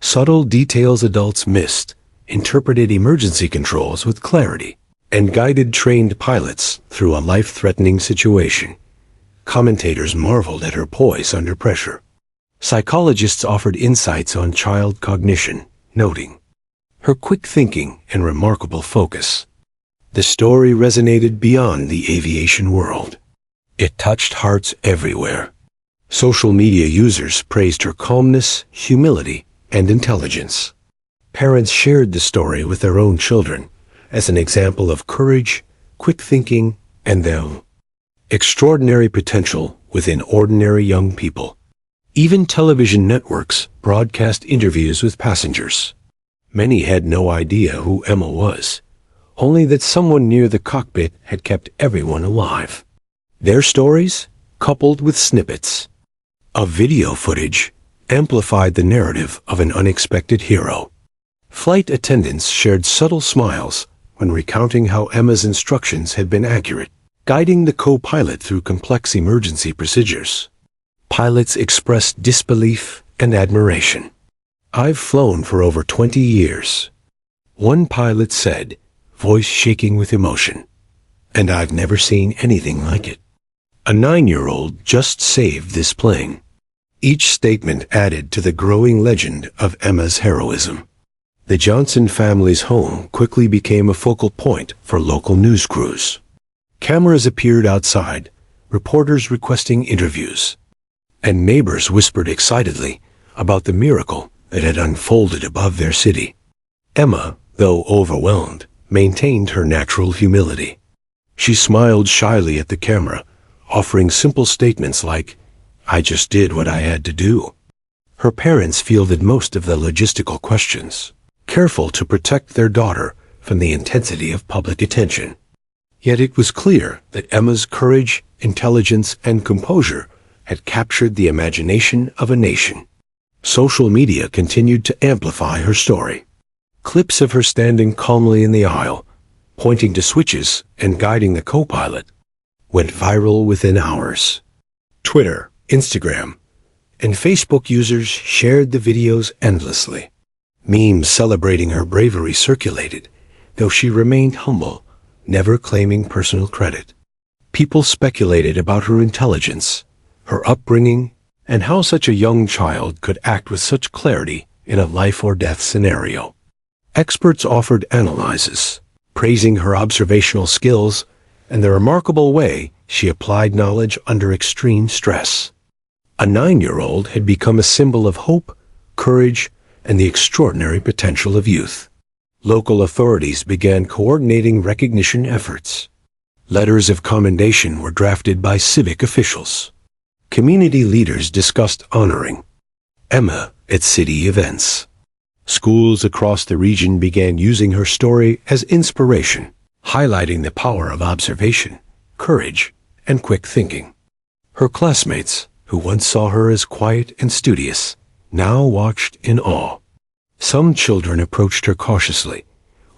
subtle details adults missed, interpreted emergency controls with clarity, and guided trained pilots through a life-threatening situation, Commentators marveled at her poise under pressure. Psychologists offered insights on child cognition, noting her quick thinking and remarkable focus. The story resonated beyond the aviation world. It touched hearts everywhere. Social media users praised her calmness, humility, and intelligence. Parents shared the story with their own children as an example of courage, quick thinking, and the extraordinary potential within ordinary young people. Even television networks broadcast interviews with passengers. Many had no idea who Emma was, only that someone near the cockpit had kept everyone alive. Their stories, coupled with snippets of video footage, amplified the narrative of an unexpected hero. Flight attendants shared subtle smiles when recounting how Emma's instructions had been accurate, guiding the co-pilot through complex emergency procedures. Pilots expressed disbelief and admiration. "I've flown for over 20 years," one pilot said, voice shaking with emotion, "and I've never seen anything like it. A 9-year-old just saved this plane." Each statement added to the growing legend of Emma's heroism. The Johnson family's home quickly became a focal point for local news crews. Cameras appeared outside, reporters requesting interviews, and neighbors whispered excitedly about the miracle that had unfolded above their city. Emma, though overwhelmed, maintained her natural humility. She smiled shyly at the camera, offering simple statements like, "I just did what I had to do." Her parents fielded most of the logistical questions, careful to protect their daughter from the intensity of public attention. Yet it was clear that Emma's courage, intelligence, and composure had captured the imagination of a nation. Social media continued to amplify her story. Clips of her standing calmly in the aisle, pointing to switches and guiding the co-pilot, went viral within hours. Twitter, Instagram, and Facebook users shared the videos endlessly. Memes celebrating her bravery circulated, though she remained humble, never claiming personal credit. People speculated about her intelligence, her upbringing, and how such a young child could act with such clarity in a life-or-death scenario. Experts offered analyses, praising her observational skills and the remarkable way she applied knowledge under extreme stress. A 9-year-old had become a symbol of hope, courage, and the extraordinary potential of youth. Local authorities began coordinating recognition efforts. Letters of commendation were drafted by civic officials. Community leaders discussed honoring Emma at city events. Schools across the region began using her story as inspiration, highlighting the power of observation, courage, and quick thinking. Her classmates, who once saw her as quiet and studious, now watched in awe. Some children approached her cautiously,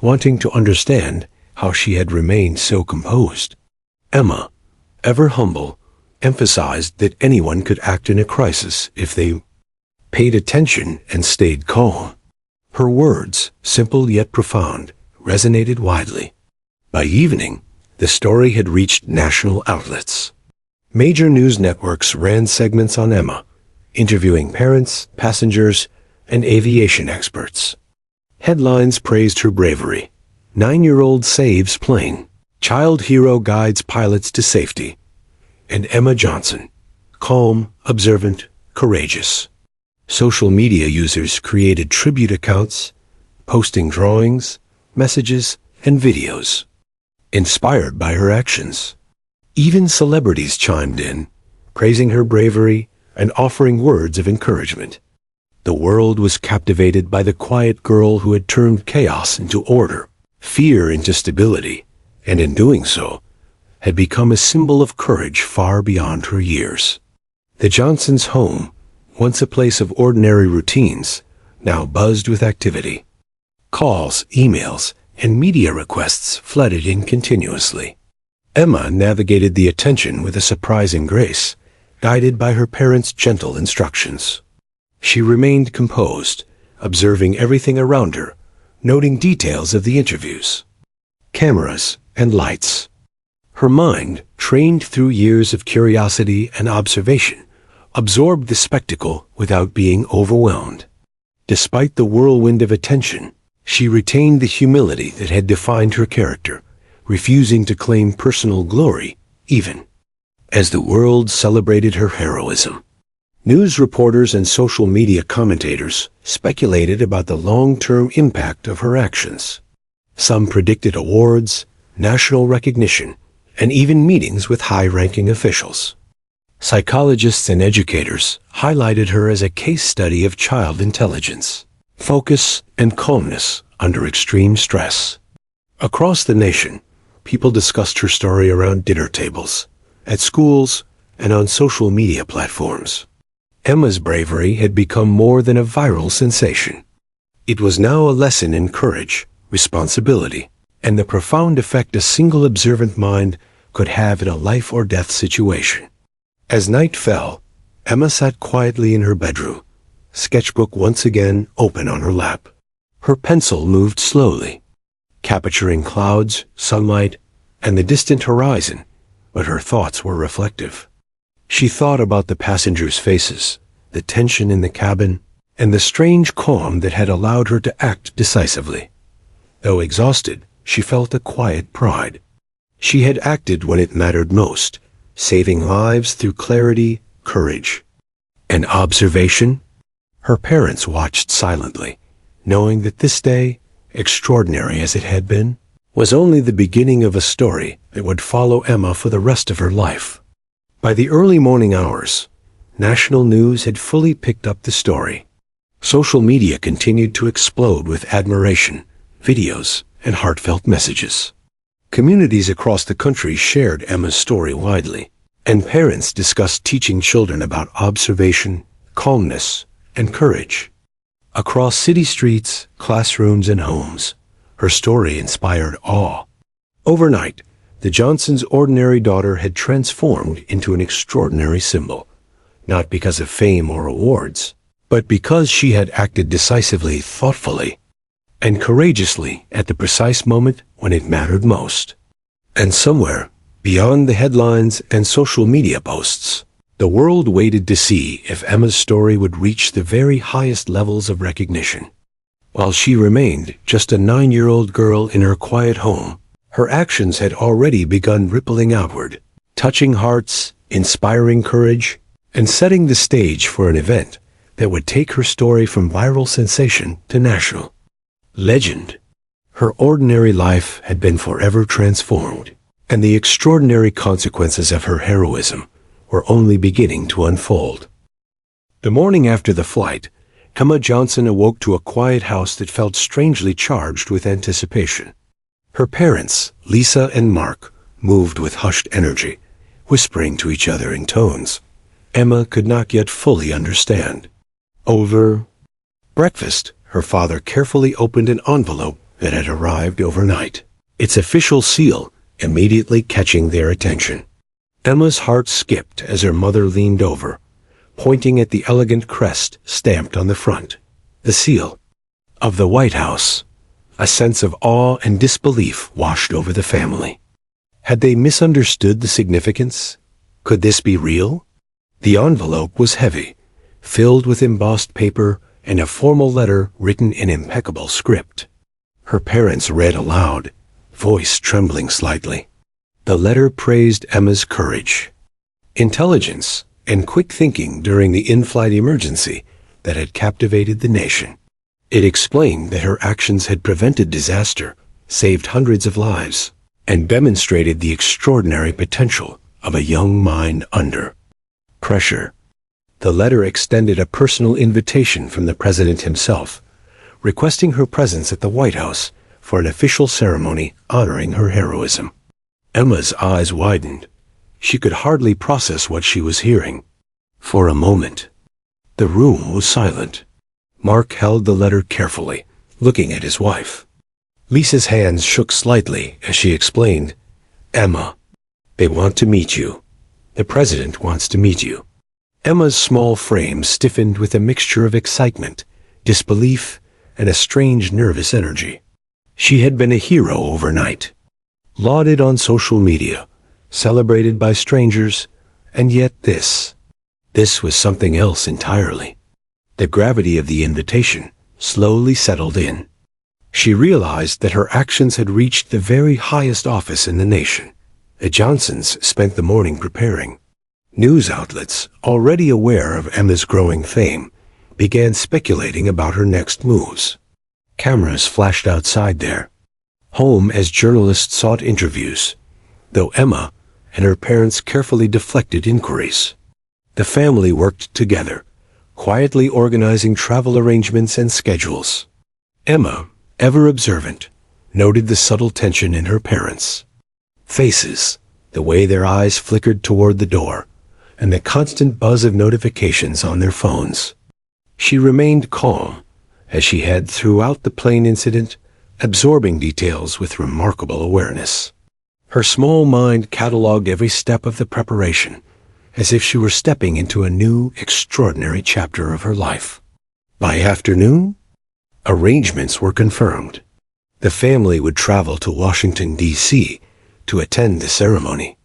wanting to understand how she had remained so composed. Emma, ever humble, emphasized that anyone could act in a crisis if they paid attention and stayed calm. Her words, simple yet profound, resonated widely. By evening, the story had reached national outlets. Major news networks ran segments on Emma, interviewing parents, passengers, and aviation experts. Headlines praised her bravery. 9-year-old saves plane. Child hero guides pilots to safety. And Emma Johnson, calm, observant, courageous. Social media users created tribute accounts, posting drawings, messages, and videos, inspired by her actions. Even celebrities chimed in, praising her bravery and offering words of encouragement. The world was captivated by the quiet girl who had turned chaos into order, fear into stability, and in doing so, had become a symbol of courage far beyond her years. The Johnsons' home, once a place of ordinary routines, now buzzed with activity. Calls, emails, and media requests flooded in continuously. Emma navigated the attention with a surprising grace, guided by her parents' gentle instructions. She remained composed, observing everything around her, noting details of the interviews, cameras, and lights. Her mind, trained through years of curiosity and observation, absorbed the spectacle without being overwhelmed. Despite the whirlwind of attention, she retained the humility that had defined her character, refusing to claim personal glory, even as the world celebrated her heroism. News reporters and social media commentators speculated about the long-term impact of her actions. Some predicted awards, national recognition, and even meetings with high-ranking officials. Psychologists and educators highlighted her as a case study of child intelligence, focus, and calmness under extreme stress. Across the nation, people discussed her story around dinner tables, at schools, and on social media platforms. Emma's bravery had become more than a viral sensation. It was now a lesson in courage, responsibility, and the profound effect a single observant mind could have in a life-or-death situation. As night fell, Emma sat quietly in her bedroom, sketchbook once again open on her lap. Her pencil moved slowly, capturing clouds, sunlight, and the distant horizon, but her thoughts were reflective. She thought about the passengers' faces, the tension in the cabin, and the strange calm that had allowed her to act decisively. Though exhausted, she felt a quiet pride. She had acted when it mattered most, saving lives through clarity, courage, and observation. Her parents watched silently, knowing that this day, extraordinary as it had been, was only the beginning of a story that would follow Emma for the rest of her life. By the early morning hours, national news had fully picked up the story. Social media continued to explode with admiration, videos, and heartfelt messages. Communities across the country shared Emma's story widely, and parents discussed teaching children about observation, calmness, and courage. Across city streets, classrooms, and homes, her story inspired awe. Overnight, the Johnsons' ordinary daughter had transformed into an extraordinary symbol, not because of fame or awards, but because she had acted decisively, thoughtfully, and courageously at the precise moment when it mattered most. And somewhere, beyond the headlines and social media posts, the world waited to see if Emma's story would reach the very highest levels of recognition. While she remained just a 9-year-old girl in her quiet home, her actions had already begun rippling outward, touching hearts, inspiring courage, and setting the stage for an event that would take her story from viral sensation to national legend. Her ordinary life had been forever transformed, and the extraordinary consequences of her heroism were only beginning to unfold. The morning after the flight, Emma Johnson awoke to a quiet house that felt strangely charged with anticipation. Her parents, Lisa and Mark, moved with hushed energy, whispering to each other in tones Emma could not yet fully understand. Over breakfast, her father carefully opened an envelope that had arrived overnight, its official seal immediately catching their attention. Emma's heart skipped as her mother leaned over, pointing at the elegant crest stamped on the front, the seal of the White House. A sense of awe and disbelief washed over the family. Had they misunderstood the significance? Could this be real? The envelope was heavy, filled with embossed paper and a formal letter written in impeccable script. Her parents read aloud, voice trembling slightly. The letter praised Emma's courage, intelligence, and quick thinking during the in-flight emergency that had captivated the nation. It explained that her actions had prevented disaster, saved hundreds of lives, and demonstrated the extraordinary potential of a young mind under pressure. The letter extended a personal invitation from the president himself, requesting her presence at the White House for an official ceremony honoring her heroism. Emma's eyes widened. She could hardly process what she was hearing. For a moment, the room was silent. Mark held the letter carefully, looking at his wife. Lisa's hands shook slightly as she explained, "Emma, they want to meet you. The president wants to meet you." Emma's small frame stiffened with a mixture of excitement, disbelief, and a strange nervous energy. She had been a hero overnight, lauded on social media, celebrated by strangers, and yet this was something else entirely. The gravity of the invitation slowly settled in. She realized that her actions had reached the very highest office in the nation. The Johnsons spent the morning preparing. News outlets, already aware of Emma's growing fame, began speculating about her next moves. Cameras flashed outside their home as journalists sought interviews, though Emma and her parents carefully deflected inquiries. The family worked together, quietly organizing travel arrangements and schedules. Emma, ever observant, noted the subtle tension in her parents' faces, the way their eyes flickered toward the door, and the constant buzz of notifications on their phones. She remained calm, as she had throughout the plane incident, absorbing details with remarkable awareness. Her small mind cataloged every step of the preparation, as if she were stepping into a new, extraordinary chapter of her life. By afternoon, arrangements were confirmed. The family would travel to Washington, D.C. to attend the ceremony.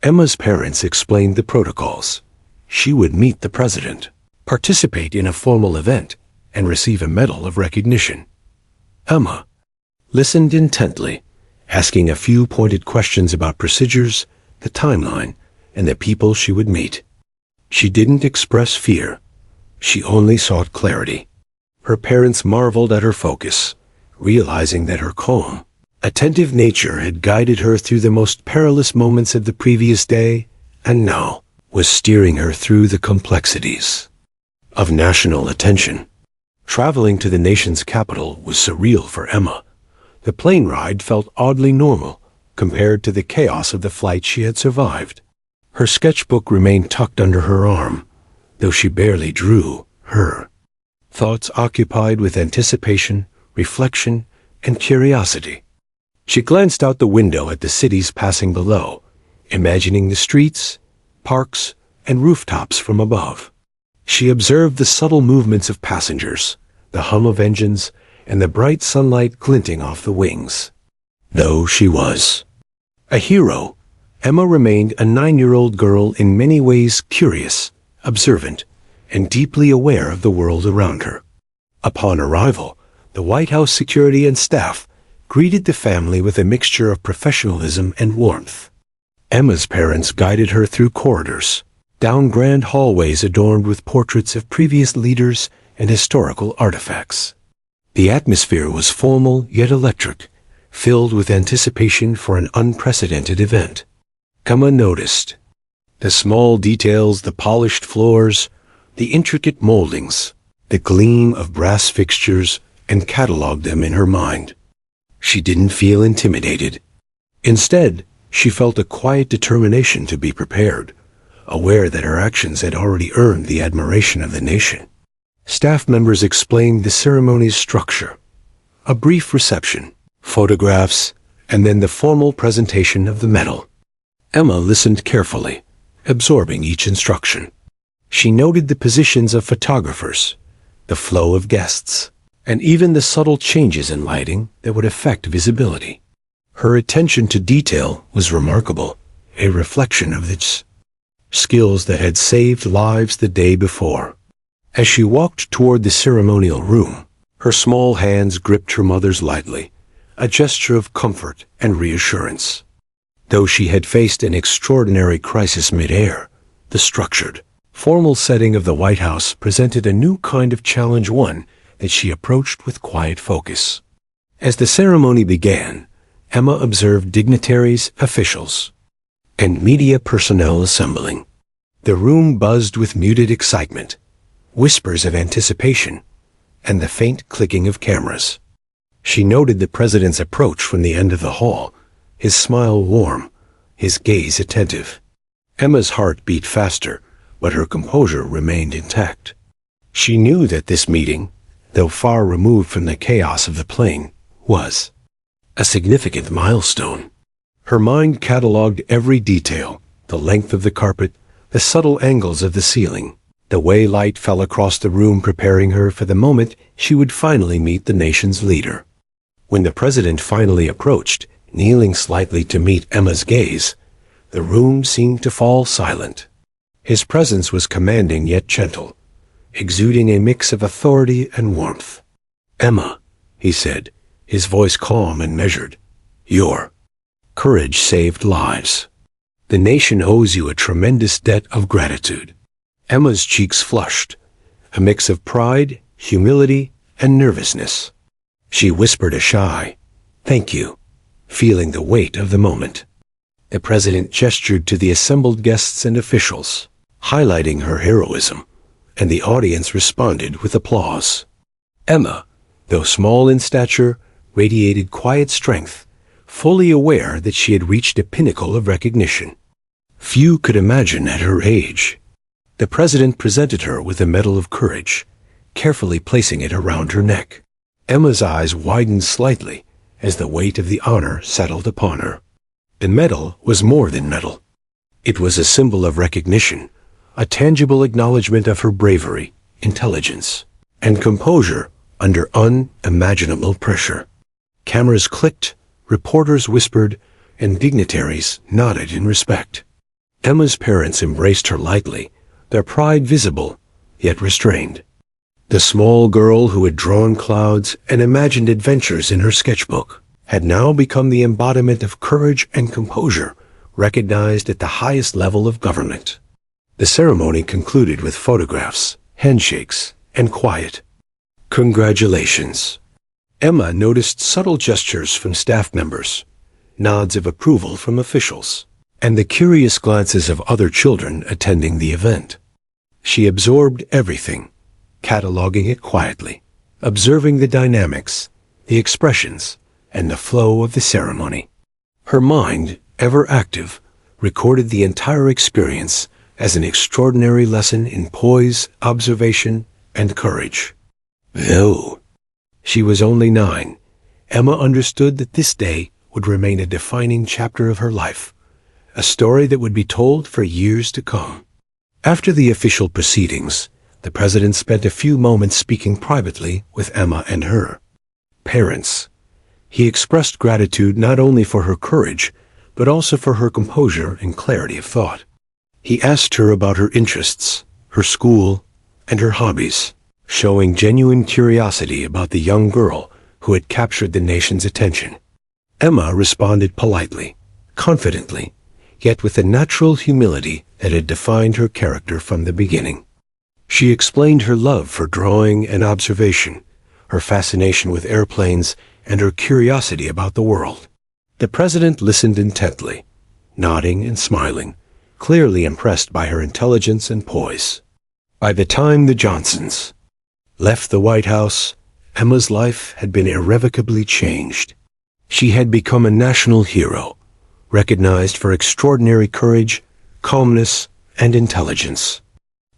Emma's parents explained the protocols. She would meet the president, participate in a formal event, and receive a medal of recognition. Emma listened intently, asking a few pointed questions about procedures, the timeline, and the people she would meet. She didn't express fear. She only sought clarity. Her parents marveled at her focus, realizing that her calm, attentive nature had guided her through the most perilous moments of the previous day, and now was steering her through the complexities of national attention. Traveling to the nation's capital was surreal for Emma. The plane ride felt oddly normal compared to the chaos of the flight she had survived. Her sketchbook remained tucked under her arm, though she barely drew. Her thoughts occupied with anticipation, reflection, and curiosity. She glanced out the window at the cities passing below, imagining the streets, parks, and rooftops from above. She observed the subtle movements of passengers, the hum of engines, and the bright sunlight glinting off the wings. Though she was a hero, Emma remained a 9-year-old girl in many ways curious, observant, and deeply aware of the world around her. Upon arrival, the White House security and staff greeted the family with a mixture of professionalism and warmth. Emma's parents guided her through corridors, down grand hallways adorned with portraits of previous leaders and historical artifacts. The atmosphere was formal yet electric, filled with anticipation for an unprecedented event. Emma noticed the small details, the polished floors, the intricate moldings, the gleam of brass fixtures, and cataloged them in her mind. She didn't feel intimidated. Instead, she felt a quiet determination to be prepared, aware that her actions had already earned the admiration of the nation. Staff members explained the ceremony's structure. A brief reception, photographs, and then the formal presentation of the medal. Emma listened carefully, absorbing each instruction. She noted the positions of photographers, the flow of guests, and even the subtle changes in lighting that would affect visibility. Her attention to detail was remarkable, a reflection of its skills that had saved lives the day before. As she walked toward the ceremonial room, her small hands gripped her mother's lightly, a gesture of comfort and reassurance. Though she had faced an extraordinary crisis mid-air, the structured, formal setting of the White House presented a new kind of challenge, one that she approached with quiet focus. As the ceremony began, Emma observed dignitaries, officials, and media personnel assembling. The room buzzed with muted excitement, whispers of anticipation, and the faint clicking of cameras. She noted the president's approach from the end of the hall, his smile warm, his gaze attentive. Emma's heart beat faster, but her composure remained intact. She knew that this meeting, though far removed from the chaos of the plane, was a significant milestone. Her mind cataloged every detail, the length of the carpet, the subtle angles of the ceiling, the way light fell across the room, preparing her for the moment she would finally meet the nation's leader. When the president finally approached, kneeling slightly to meet Emma's gaze, The room seemed to fall silent. His presence was commanding yet gentle, exuding a mix of authority and warmth. "Emma," he said, his voice calm and measured, "your courage saved lives. The nation owes you a tremendous debt of gratitude." Emma's cheeks flushed, a mix of pride, humility, and nervousness. She whispered a shy, "Thank you," feeling the weight of the moment. The president gestured to the assembled guests and officials, highlighting her heroism, and the audience responded with applause. Emma, though small in stature, radiated quiet strength, fully aware that she had reached a pinnacle of recognition. Few could imagine at her age. The president presented her with a Medal of Courage, carefully placing it around her neck. Emma's eyes widened slightly as the weight of the honor settled upon her. The medal was more than metal. It was a symbol of recognition, a tangible acknowledgement of her bravery, intelligence, and composure under unimaginable pressure. Cameras clicked, reporters whispered, and dignitaries nodded in respect. Emma's parents embraced her lightly, their pride visible, yet restrained. The small girl who had drawn clouds and imagined adventures in her sketchbook had now become the embodiment of courage and composure, recognized at the highest level of government. The ceremony concluded with photographs, handshakes, and quiet congratulations. Emma noticed subtle gestures from staff members, nods of approval from officials, and the curious glances of other children attending the event. She absorbed everything, cataloging it quietly, observing the dynamics, the expressions, and the flow of the ceremony. Her mind, ever active, recorded the entire experience as an extraordinary lesson in poise, observation, and courage. Though she was only 9, Emma understood that this day would remain a defining chapter of her life, a story that would be told for years to come. After the official proceedings, the president spent a few moments speaking privately with Emma and her parents. He expressed gratitude not only for her courage, but also for her composure and clarity of thought. He asked her about her interests, her school, and her hobbies, showing genuine curiosity about the young girl who had captured the nation's attention. Emma responded politely, confidently, yet with the natural humility that had defined her character from the beginning. She explained her love for drawing and observation, her fascination with airplanes, and her curiosity about the world. The president listened intently, nodding and smiling, clearly impressed by her intelligence and poise. By the time the Johnsons left the White House, Emma's life had been irrevocably changed. She had become a national hero, recognized for extraordinary courage, calmness, and intelligence.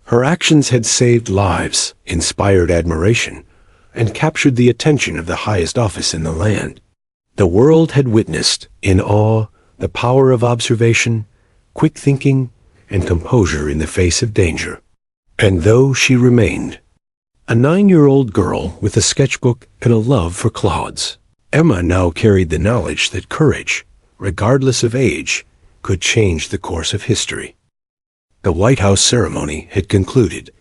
Her actions had saved lives, inspired admiration, and captured the attention of the highest office in the land. The world had witnessed, in awe, the power of observation, quick thinking, and composure in the face of danger. And though she remained a 9-year-old girl with a sketchbook and a love for clouds, Emma now carried the knowledge that courage, regardless of age, could change the course of history. The White House ceremony had concluded,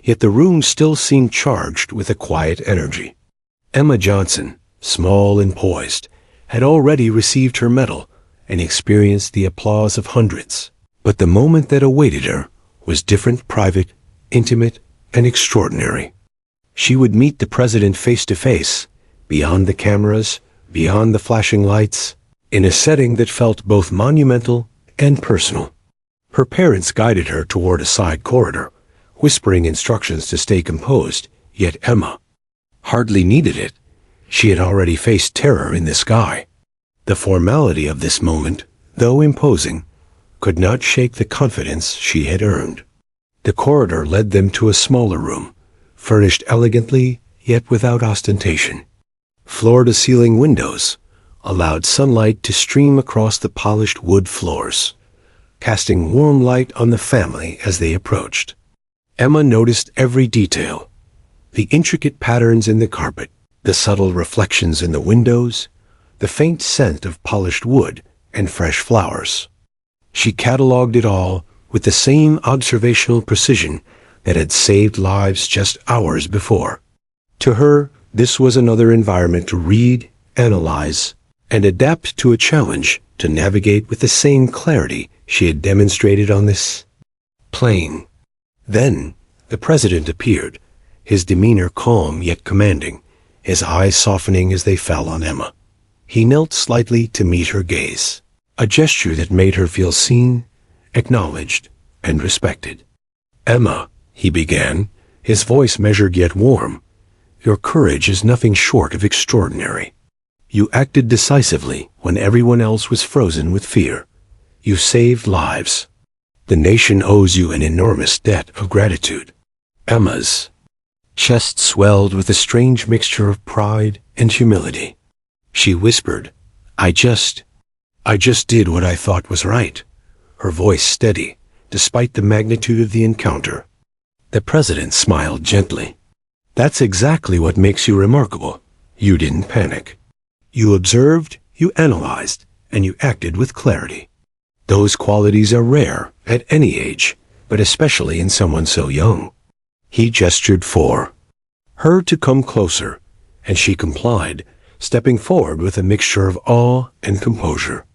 yet the room still seemed charged with a quiet energy. Emma Johnson, small and poised, had already received her medal and experienced the applause of hundreds. But the moment that awaited her was different, private, intimate, and extraordinary. She would meet the president face to face, beyond the cameras, beyond the flashing lights, in a setting that felt both monumental and personal. Her parents guided her toward a side corridor, whispering instructions to stay composed, yet Emma hardly needed it. She had already faced terror in the sky. The formality of this moment, though imposing, could not shake the confidence she had earned. The corridor led them to a smaller room, furnished elegantly yet without ostentation. Floor-to-ceiling windows allowed sunlight to stream across the polished wood floors, casting warm light on the family as they approached. Emma noticed every detail, the intricate patterns in the carpet, the subtle reflections in the windows, the faint scent of polished wood and fresh flowers. She catalogued it all with the same observational precision that had saved lives just hours before. To her, this was another environment to read, analyze, and adapt to a challenge to navigate with the same clarity she had demonstrated on this plane. Then, the president appeared, his demeanor calm yet commanding, his eyes softening as they fell on Emma. He knelt slightly to meet her gaze, a gesture that made her feel seen, acknowledged, and respected. "Emma," he began, his voice measured yet warm, "your courage is nothing short of extraordinary. You acted decisively when everyone else was frozen with fear. You saved lives. The nation owes you an enormous debt of gratitude." Emma's chest swelled with a strange mixture of pride and humility. She whispered, I just did what I thought was right," her voice steady, despite the magnitude of the encounter. The president smiled gently. "That's exactly what makes you remarkable. You didn't panic. You observed, you analyzed, and you acted with clarity. Those qualities are rare at any age, but especially in someone so young." He gestured for her to come closer, and she complied, stepping forward with a mixture of awe and composure.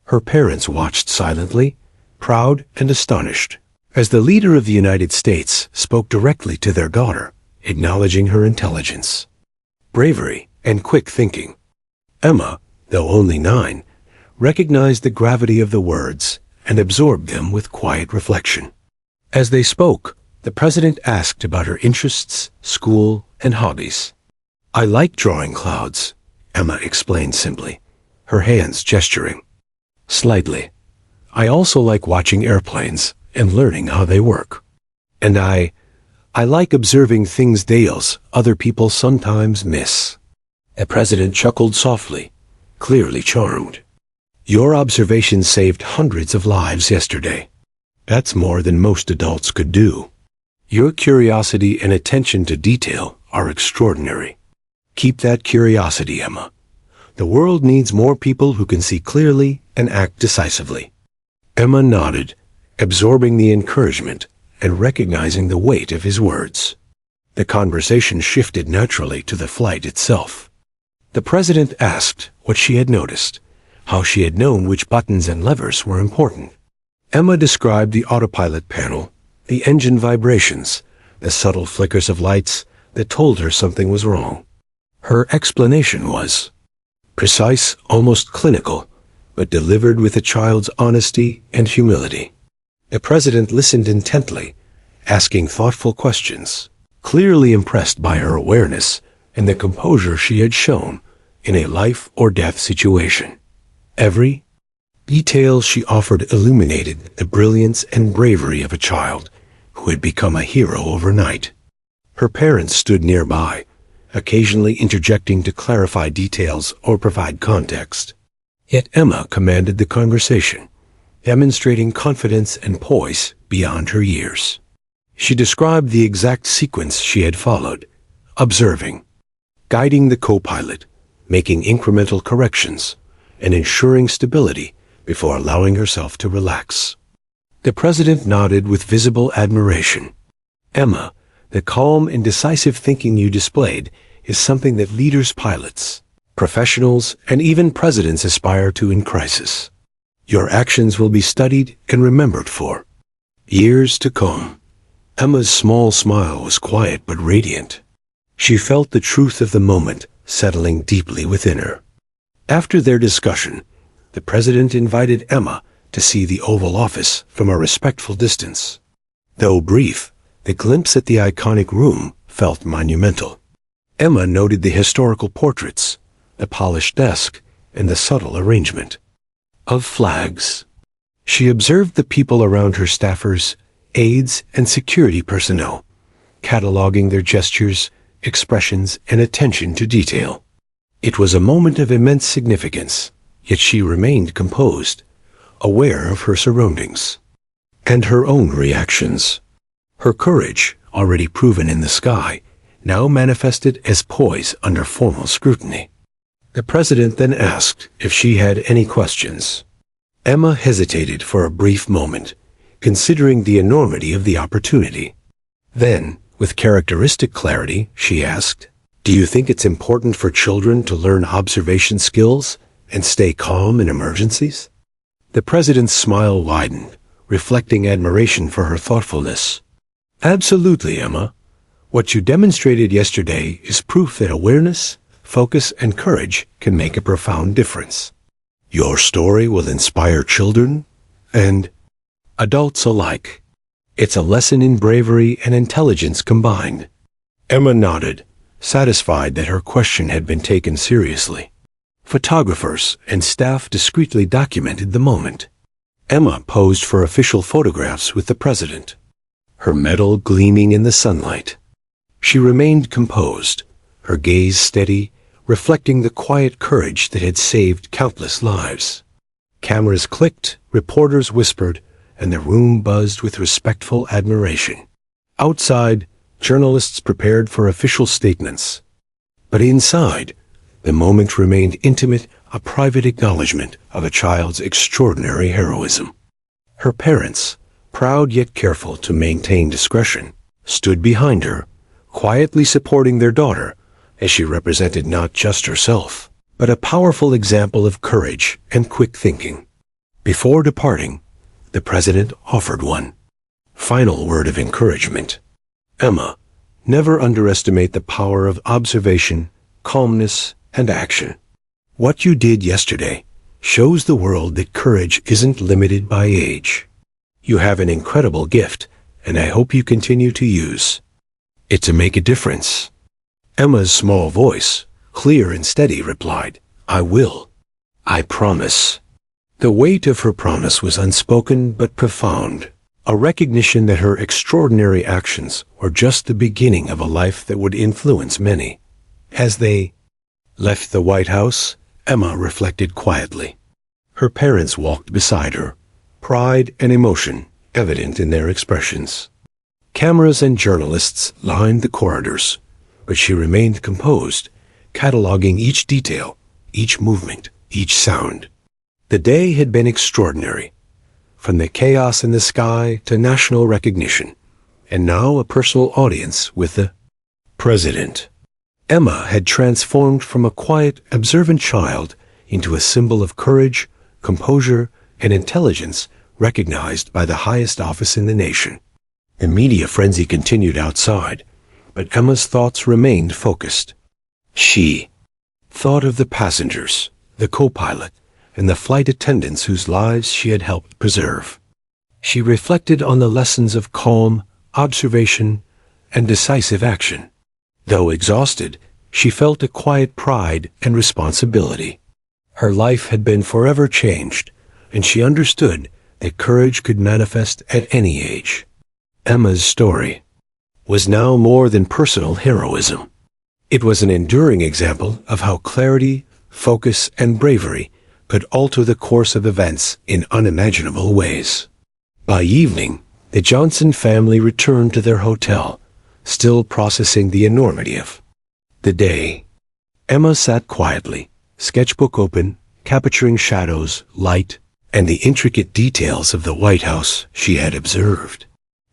Her parents watched silently, proud and astonished, as the leader of the United States spoke directly to their daughter, acknowledging her intelligence, bravery, and quick thinking. Emma, though only 9, recognized the gravity of the words and absorbed them with quiet reflection. As they spoke, the president asked about her interests, school, and hobbies. "I like drawing clouds," Emma explained simply, her hands gesturing slightly. "I also like watching airplanes and learning how they work. And I like observing details other people sometimes miss." The president chuckled softly, clearly charmed. "Your observations saved hundreds of lives yesterday. That's more than most adults could do. Your curiosity and attention to detail are extraordinary. Keep that curiosity, Emma. The world needs more people who can see clearly and act decisively." Emma nodded, absorbing the encouragement and recognizing the weight of his words. The conversation shifted naturally to the flight itself. The president asked what she had noticed, how she had known which buttons and levers were important. Emma described the autopilot panel, the engine vibrations, the subtle flickers of lights that told her something was wrong. Her explanation was precise, almost clinical, but delivered with a child's honesty and humility. The president listened intently, asking thoughtful questions, clearly impressed by her awareness and the composure she had shown in a life-or-death situation. Every detail she offered illuminated the brilliance and bravery of a child who had become a hero overnight. Her parents stood nearby, occasionally interjecting to clarify details or provide context. Yet Emma commanded the conversation, demonstrating confidence and poise beyond her years. She described the exact sequence she had followed, observing, guiding the co-pilot, making incremental corrections, and ensuring stability before allowing herself to relax. The president nodded with visible admiration. "Emma, the calm and decisive thinking you displayed is something that leaders, pilots, professionals, and even presidents aspire to in crisis. Your actions will be studied and remembered for years to come." Emma's small smile was quiet but radiant. She felt the truth of the moment settling deeply within her. After their discussion, the president invited Emma to see the Oval Office from a respectful distance. Though brief, the glimpse at the iconic room felt monumental. Emma noted the historical portraits, the polished desk, and the subtle arrangement of flags. She observed the people around her, staffers, aides, and security personnel, cataloging their gestures, expressions, and attention to detail. It was a moment of immense significance, yet she remained composed, aware of her surroundings and her own reactions. Her courage, already proven in the sky, now manifested as poise under formal scrutiny. The president then asked if she had any questions. Emma hesitated for a brief moment, considering the enormity of the opportunity. Then, with characteristic clarity, she asked, "Do you think it's important for children to learn observation skills and stay calm in emergencies?" The president's smile widened, reflecting admiration for her thoughtfulness. "Absolutely, Emma. What you demonstrated yesterday is proof that awareness, focus, and courage can make a profound difference. Your story will inspire children and adults alike. It's a lesson in bravery and intelligence combined." Emma nodded, satisfied that her question had been taken seriously. Photographers and staff discreetly documented the moment. Emma posed for official photographs with the president, her medal gleaming in the sunlight. She remained composed, her gaze steady, reflecting the quiet courage that had saved countless lives. Cameras clicked, reporters whispered, and the room buzzed with respectful admiration. Outside, journalists prepared for official statements. But inside, the moment remained intimate, a private acknowledgement of a child's extraordinary heroism. Her parents, proud yet careful to maintain discretion, stood behind her, quietly supporting their daughter as she represented not just herself, but a powerful example of courage and quick thinking. Before departing, the president offered one final word of encouragement. "Emma, never underestimate the power of observation, calmness, and action. What you did yesterday shows the world that courage isn't limited by age. You have an incredible gift, and I hope you continue to use it to make a difference." Emma's small voice, clear and steady, replied, "I will. I promise." The weight of her promise was unspoken but profound, a recognition that her extraordinary actions were just the beginning of a life that would influence many. As they left the White House, Emma reflected quietly. Her parents walked beside her, pride and emotion evident in their expressions. Cameras and journalists lined the corridors, but she remained composed, cataloging each detail, each movement, each sound. The day had been extraordinary, from the chaos in the sky to national recognition, and now a personal audience with the president. Emma had transformed from a quiet, observant child into a symbol of courage, composure, and intelligence recognized by the highest office in the nation. The media frenzy continued outside, but Emma's thoughts remained focused. She thought of the passengers, the co-pilot, and the flight attendants whose lives she had helped preserve. She reflected on the lessons of calm, observation, and decisive action. Though exhausted, she felt a quiet pride and responsibility. Her life had been forever changed, and she understood that courage could manifest at any age. Emma's story was now more than personal heroism. It was an enduring example of how clarity, focus, and bravery could alter the course of events in unimaginable ways. By evening, the Johnson family returned to their hotel, still processing the enormity of the day. Emma sat quietly, sketchbook open, capturing shadows, light, and the intricate details of the White House she had observed.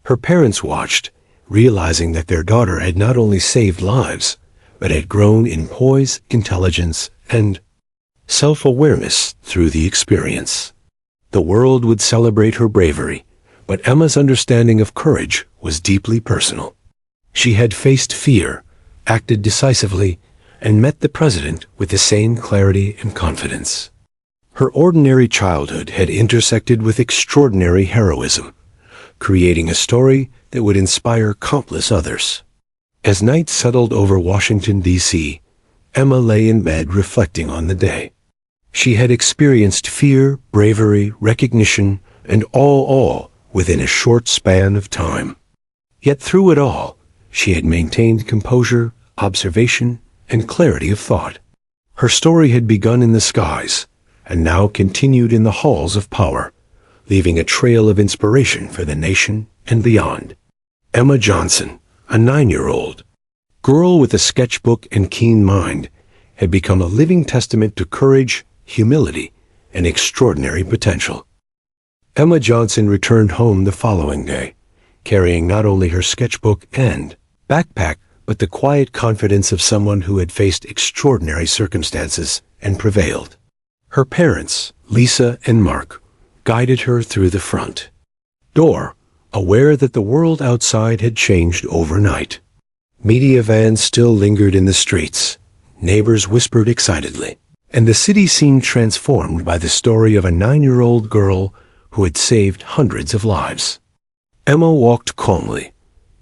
Her parents watched, realizing that their daughter had not only saved lives, but had grown in poise, intelligence, and self-awareness through the experience. The world would celebrate her bravery, but Emma's understanding of courage was deeply personal. She had faced fear, acted decisively, and met the president with the same clarity and confidence. Her ordinary childhood had intersected with extraordinary heroism, creating a story that would inspire countless others. As night settled over Washington, D.C., Emma lay in bed reflecting on the day. She had experienced fear, bravery, recognition, and all within a short span of time. Yet through it all, she had maintained composure, observation, and clarity of thought. Her story had begun in the skies, and now continued in the halls of power, leaving a trail of inspiration for the nation and beyond. Emma Johnson, a 9-year-old girl with a sketchbook and keen mind, had become a living testament to courage, humility, and extraordinary potential. Emma Johnson returned home the following day, carrying not only her sketchbook and backpack, but the quiet confidence of someone who had faced extraordinary circumstances and prevailed. Her parents, Lisa and Mark, guided her through the front door, aware that the world outside had changed overnight. Media vans still lingered in the streets, neighbors whispered excitedly, and the city seemed transformed by the story of a 9-year-old girl who had saved hundreds of lives. Emma walked calmly,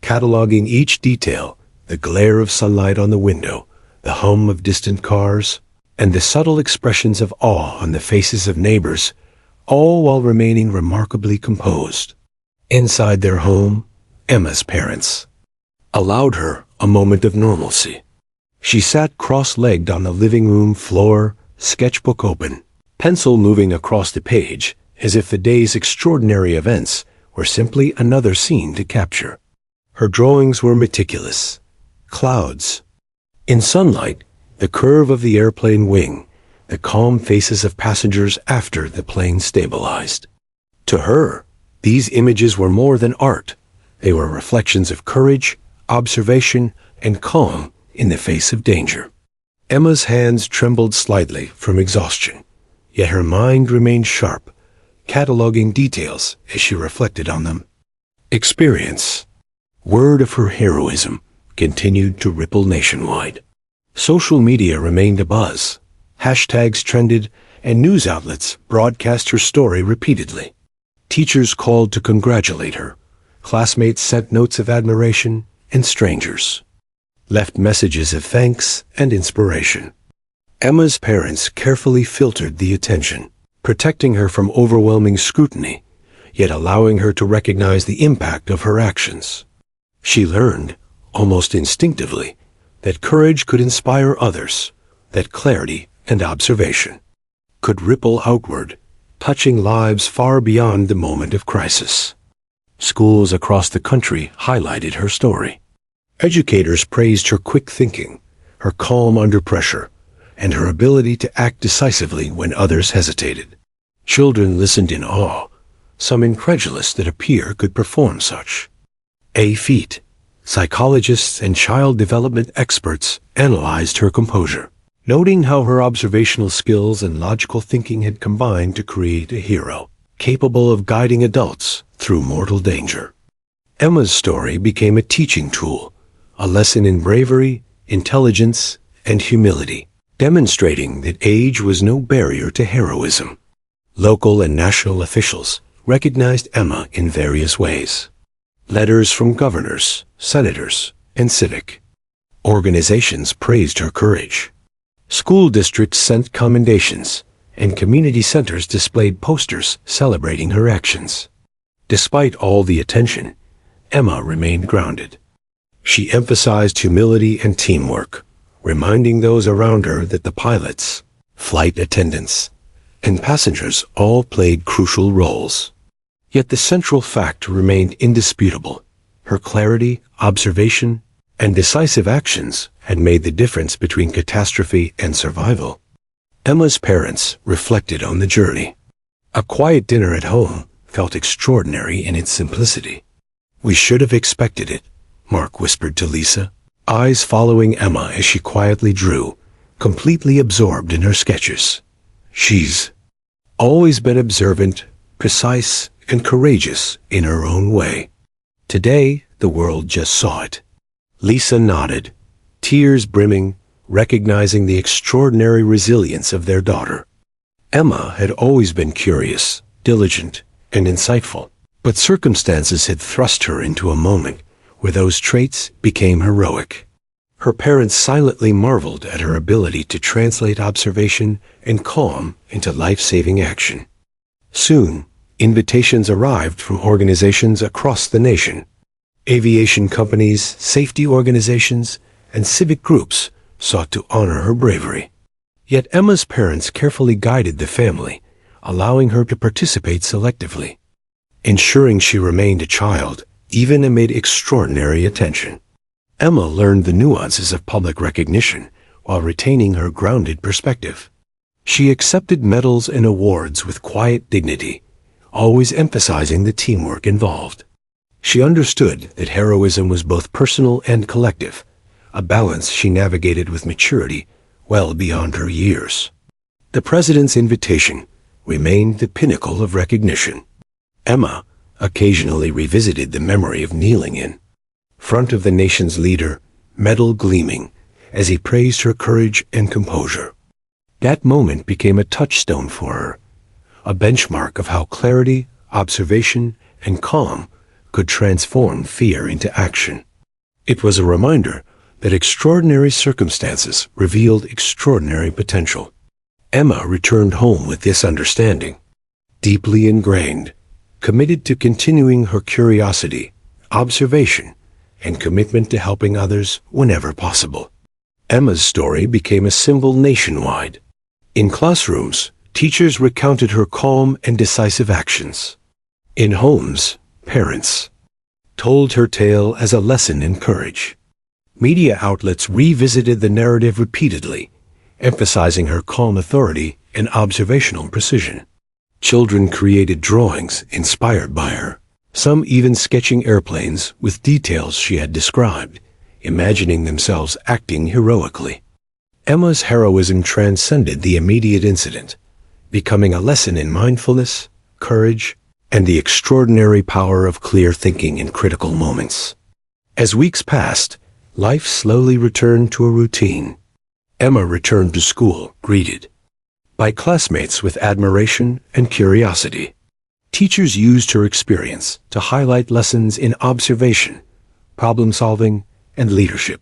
cataloging each detail: the glare of sunlight on the window, the hum of distant cars, and the subtle expressions of awe on the faces of neighbors, all while remaining remarkably composed. Inside their home, Emma's parents allowed her a moment of normalcy. She sat cross-legged on the living room floor, sketchbook open, pencil moving across the page, as if the day's extraordinary events were simply another scene to capture. Her drawings were meticulous. Clouds in sunlight, the curve of the airplane wing, the calm faces of passengers after the plane stabilized. To her, these images were more than art. They were reflections of courage, observation, and calm in the face of danger. Emma's hands trembled slightly from exhaustion, yet her mind remained sharp, cataloging details as she reflected on them. Experience. Word of her heroism continued to ripple nationwide. Social media remained abuzz. Hashtags trended, and news outlets broadcast her story repeatedly. Teachers called to congratulate her. Classmates sent notes of admiration, and strangers left messages of thanks and inspiration. Emma's parents carefully filtered the attention, protecting her from overwhelming scrutiny, yet allowing her to recognize the impact of her actions. She learned, almost instinctively, that courage could inspire others, that clarity and observation could ripple outward, touching lives far beyond the moment of crisis. Schools across the country highlighted her story. Educators praised her quick thinking, her calm under pressure, and her ability to act decisively when others hesitated. Children listened in awe, some incredulous that a peer could perform such a feat. Psychologists and child development experts analyzed her composure, noting how her observational skills and logical thinking had combined to create a hero, capable of guiding adults through mortal danger. Emma's story became a teaching tool, a lesson in bravery, intelligence, and humility, demonstrating that age was no barrier to heroism. Local and national officials recognized Emma in various ways. Letters from governors, senators, and civic organizations praised her courage. School districts sent commendations, and community centers displayed posters celebrating her actions. Despite all the attention, Emma remained grounded. She emphasized humility and teamwork, reminding those around her that the pilots, flight attendants, and passengers all played crucial roles. Yet the central fact remained indisputable. Her clarity, observation, and decisive actions had made the difference between catastrophe and survival. Emma's parents reflected on the journey. A quiet dinner at home felt extraordinary in its simplicity. "We should have expected it," Mark whispered to Lisa, eyes following Emma as she quietly drew, completely absorbed in her sketches. "She's always been observant, precise, and courageous in her own way. Today, the world just saw it." Lisa nodded, tears brimming, recognizing the extraordinary resilience of their daughter. Emma had always been curious, diligent, and insightful, but circumstances had thrust her into a moment where those traits became heroic. Her parents silently marveled at her ability to translate observation and calm into life-saving action. Soon, invitations arrived from organizations across the nation. Aviation companies, safety organizations, and civic groups sought to honor her bravery. Yet Emma's parents carefully guided the family, allowing her to participate selectively, ensuring she remained a child even amid extraordinary attention. Emma learned the nuances of public recognition while retaining her grounded perspective. She accepted medals and awards with quiet dignity, always emphasizing the teamwork involved. She understood that heroism was both personal and collective, a balance she navigated with maturity well beyond her years. The president's invitation remained the pinnacle of recognition. Emma occasionally revisited the memory of kneeling in front of the nation's leader, medal gleaming, as he praised her courage and composure. That moment became a touchstone for her, a benchmark of how clarity, observation, and calm could transform fear into action. It was a reminder that extraordinary circumstances revealed extraordinary potential. Emma returned home with this understanding, deeply ingrained, committed to continuing her curiosity, observation, and commitment to helping others whenever possible. Emma's story became a symbol nationwide. In classrooms, teachers recounted her calm and decisive actions. In homes, parents told her tale as a lesson in courage. Media outlets revisited the narrative repeatedly, emphasizing her calm authority and observational precision. Children created drawings inspired by her, some even sketching airplanes with details she had described, imagining themselves acting heroically. Emma's heroism transcended the immediate incident, becoming a lesson in mindfulness, courage, and the extraordinary power of clear thinking in critical moments. As weeks passed, life slowly returned to a routine. Emma returned to school, greeted by classmates with admiration and curiosity. Teachers used her experience to highlight lessons in observation, problem-solving, and leadership.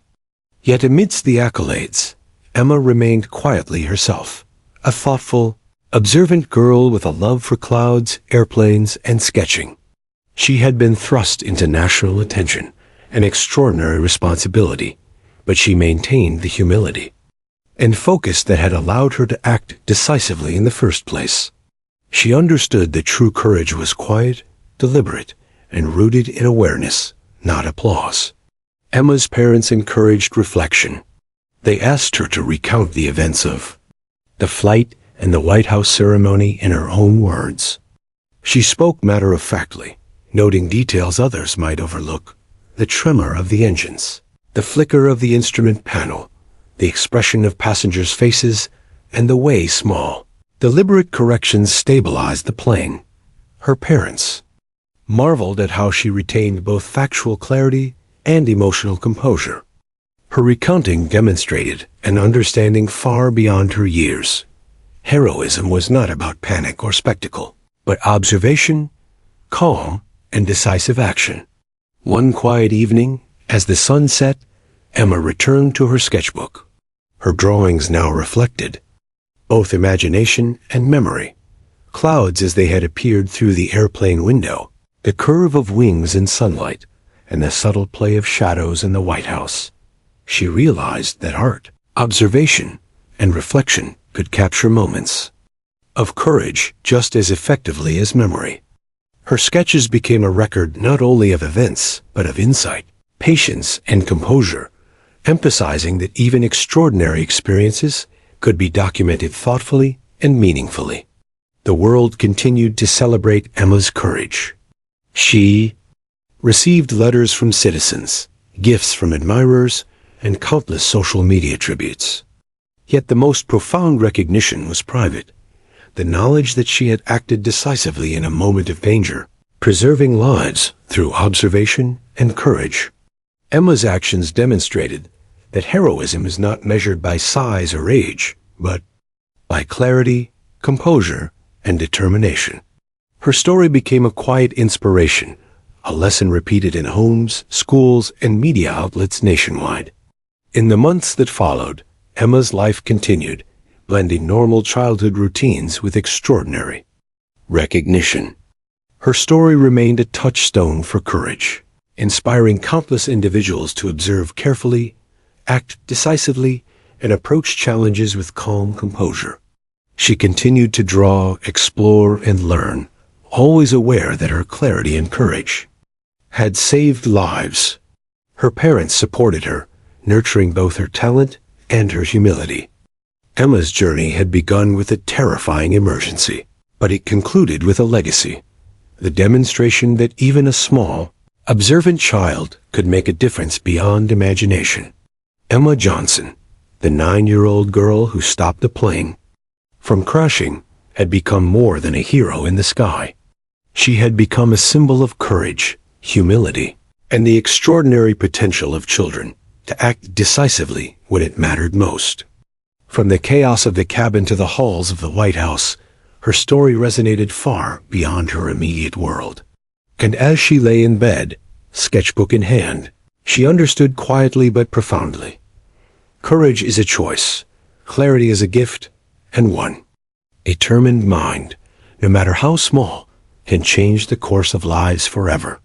Yet amidst the accolades, Emma remained quietly herself, a thoughtful, observant girl with a love for clouds, airplanes, and sketching. She had been thrust into national attention, an extraordinary responsibility, but she maintained the humility and focus that had allowed her to act decisively in the first place. She understood that true courage was quiet, deliberate, and rooted in awareness, not applause. Emma's parents encouraged reflection. They asked her to recount the events of the flight and the White House ceremony in her own words. She spoke matter-of-factly, noting details others might overlook: the tremor of the engines, the flicker of the instrument panel, the expression of passengers' faces, and the way small, deliberate corrections stabilized the plane. Her parents marveled at how she retained both factual clarity and emotional composure. Her recounting demonstrated an understanding far beyond her years. Heroism was not about panic or spectacle, but observation, calm, and decisive action. One quiet evening, as the sun set, Emma returned to her sketchbook. Her drawings now reflected both imagination and memory. Clouds as they had appeared through the airplane window, the curve of wings in sunlight, and the subtle play of shadows in the White House. She realized that art, observation, and reflection could capture moments of courage just as effectively as memory. Her sketches became a record not only of events, but of insight, patience, and composure, emphasizing that even extraordinary experiences could be documented thoughtfully and meaningfully. The world continued to celebrate Emma's courage. She received letters from citizens, gifts from admirers, and countless social media tributes. Yet the most profound recognition was private. The knowledge that she had acted decisively in a moment of danger, preserving lives through observation and courage. Emma's actions demonstrated that heroism is not measured by size or age, but by clarity, composure, and determination. Her story became a quiet inspiration, a lesson repeated in homes, schools, and media outlets nationwide. In the months that followed, Emma's life continued, blending normal childhood routines with extraordinary recognition. Her story remained a touchstone for courage, inspiring countless individuals to observe carefully, act decisively, and approach challenges with calm composure. She continued to draw, explore, and learn, always aware that her clarity and courage had saved lives. Her parents supported her, nurturing both her talent and her humility. Emma's journey had begun with a terrifying emergency, but it concluded with a legacy, the demonstration that even a small, observant child could make a difference beyond imagination. Emma Johnson, the 9-year-old girl who stopped a plane from crashing, had become more than a hero in the sky. She had become a symbol of courage, humility, and the extraordinary potential of children to act decisively when it mattered most. From the chaos of the cabin to the halls of the White House, her story resonated far beyond her immediate world. And as she lay in bed, sketchbook in hand, she understood quietly but profoundly. Courage is a choice, clarity is a gift, and one. A determined mind, no matter how small, can change the course of lives forever.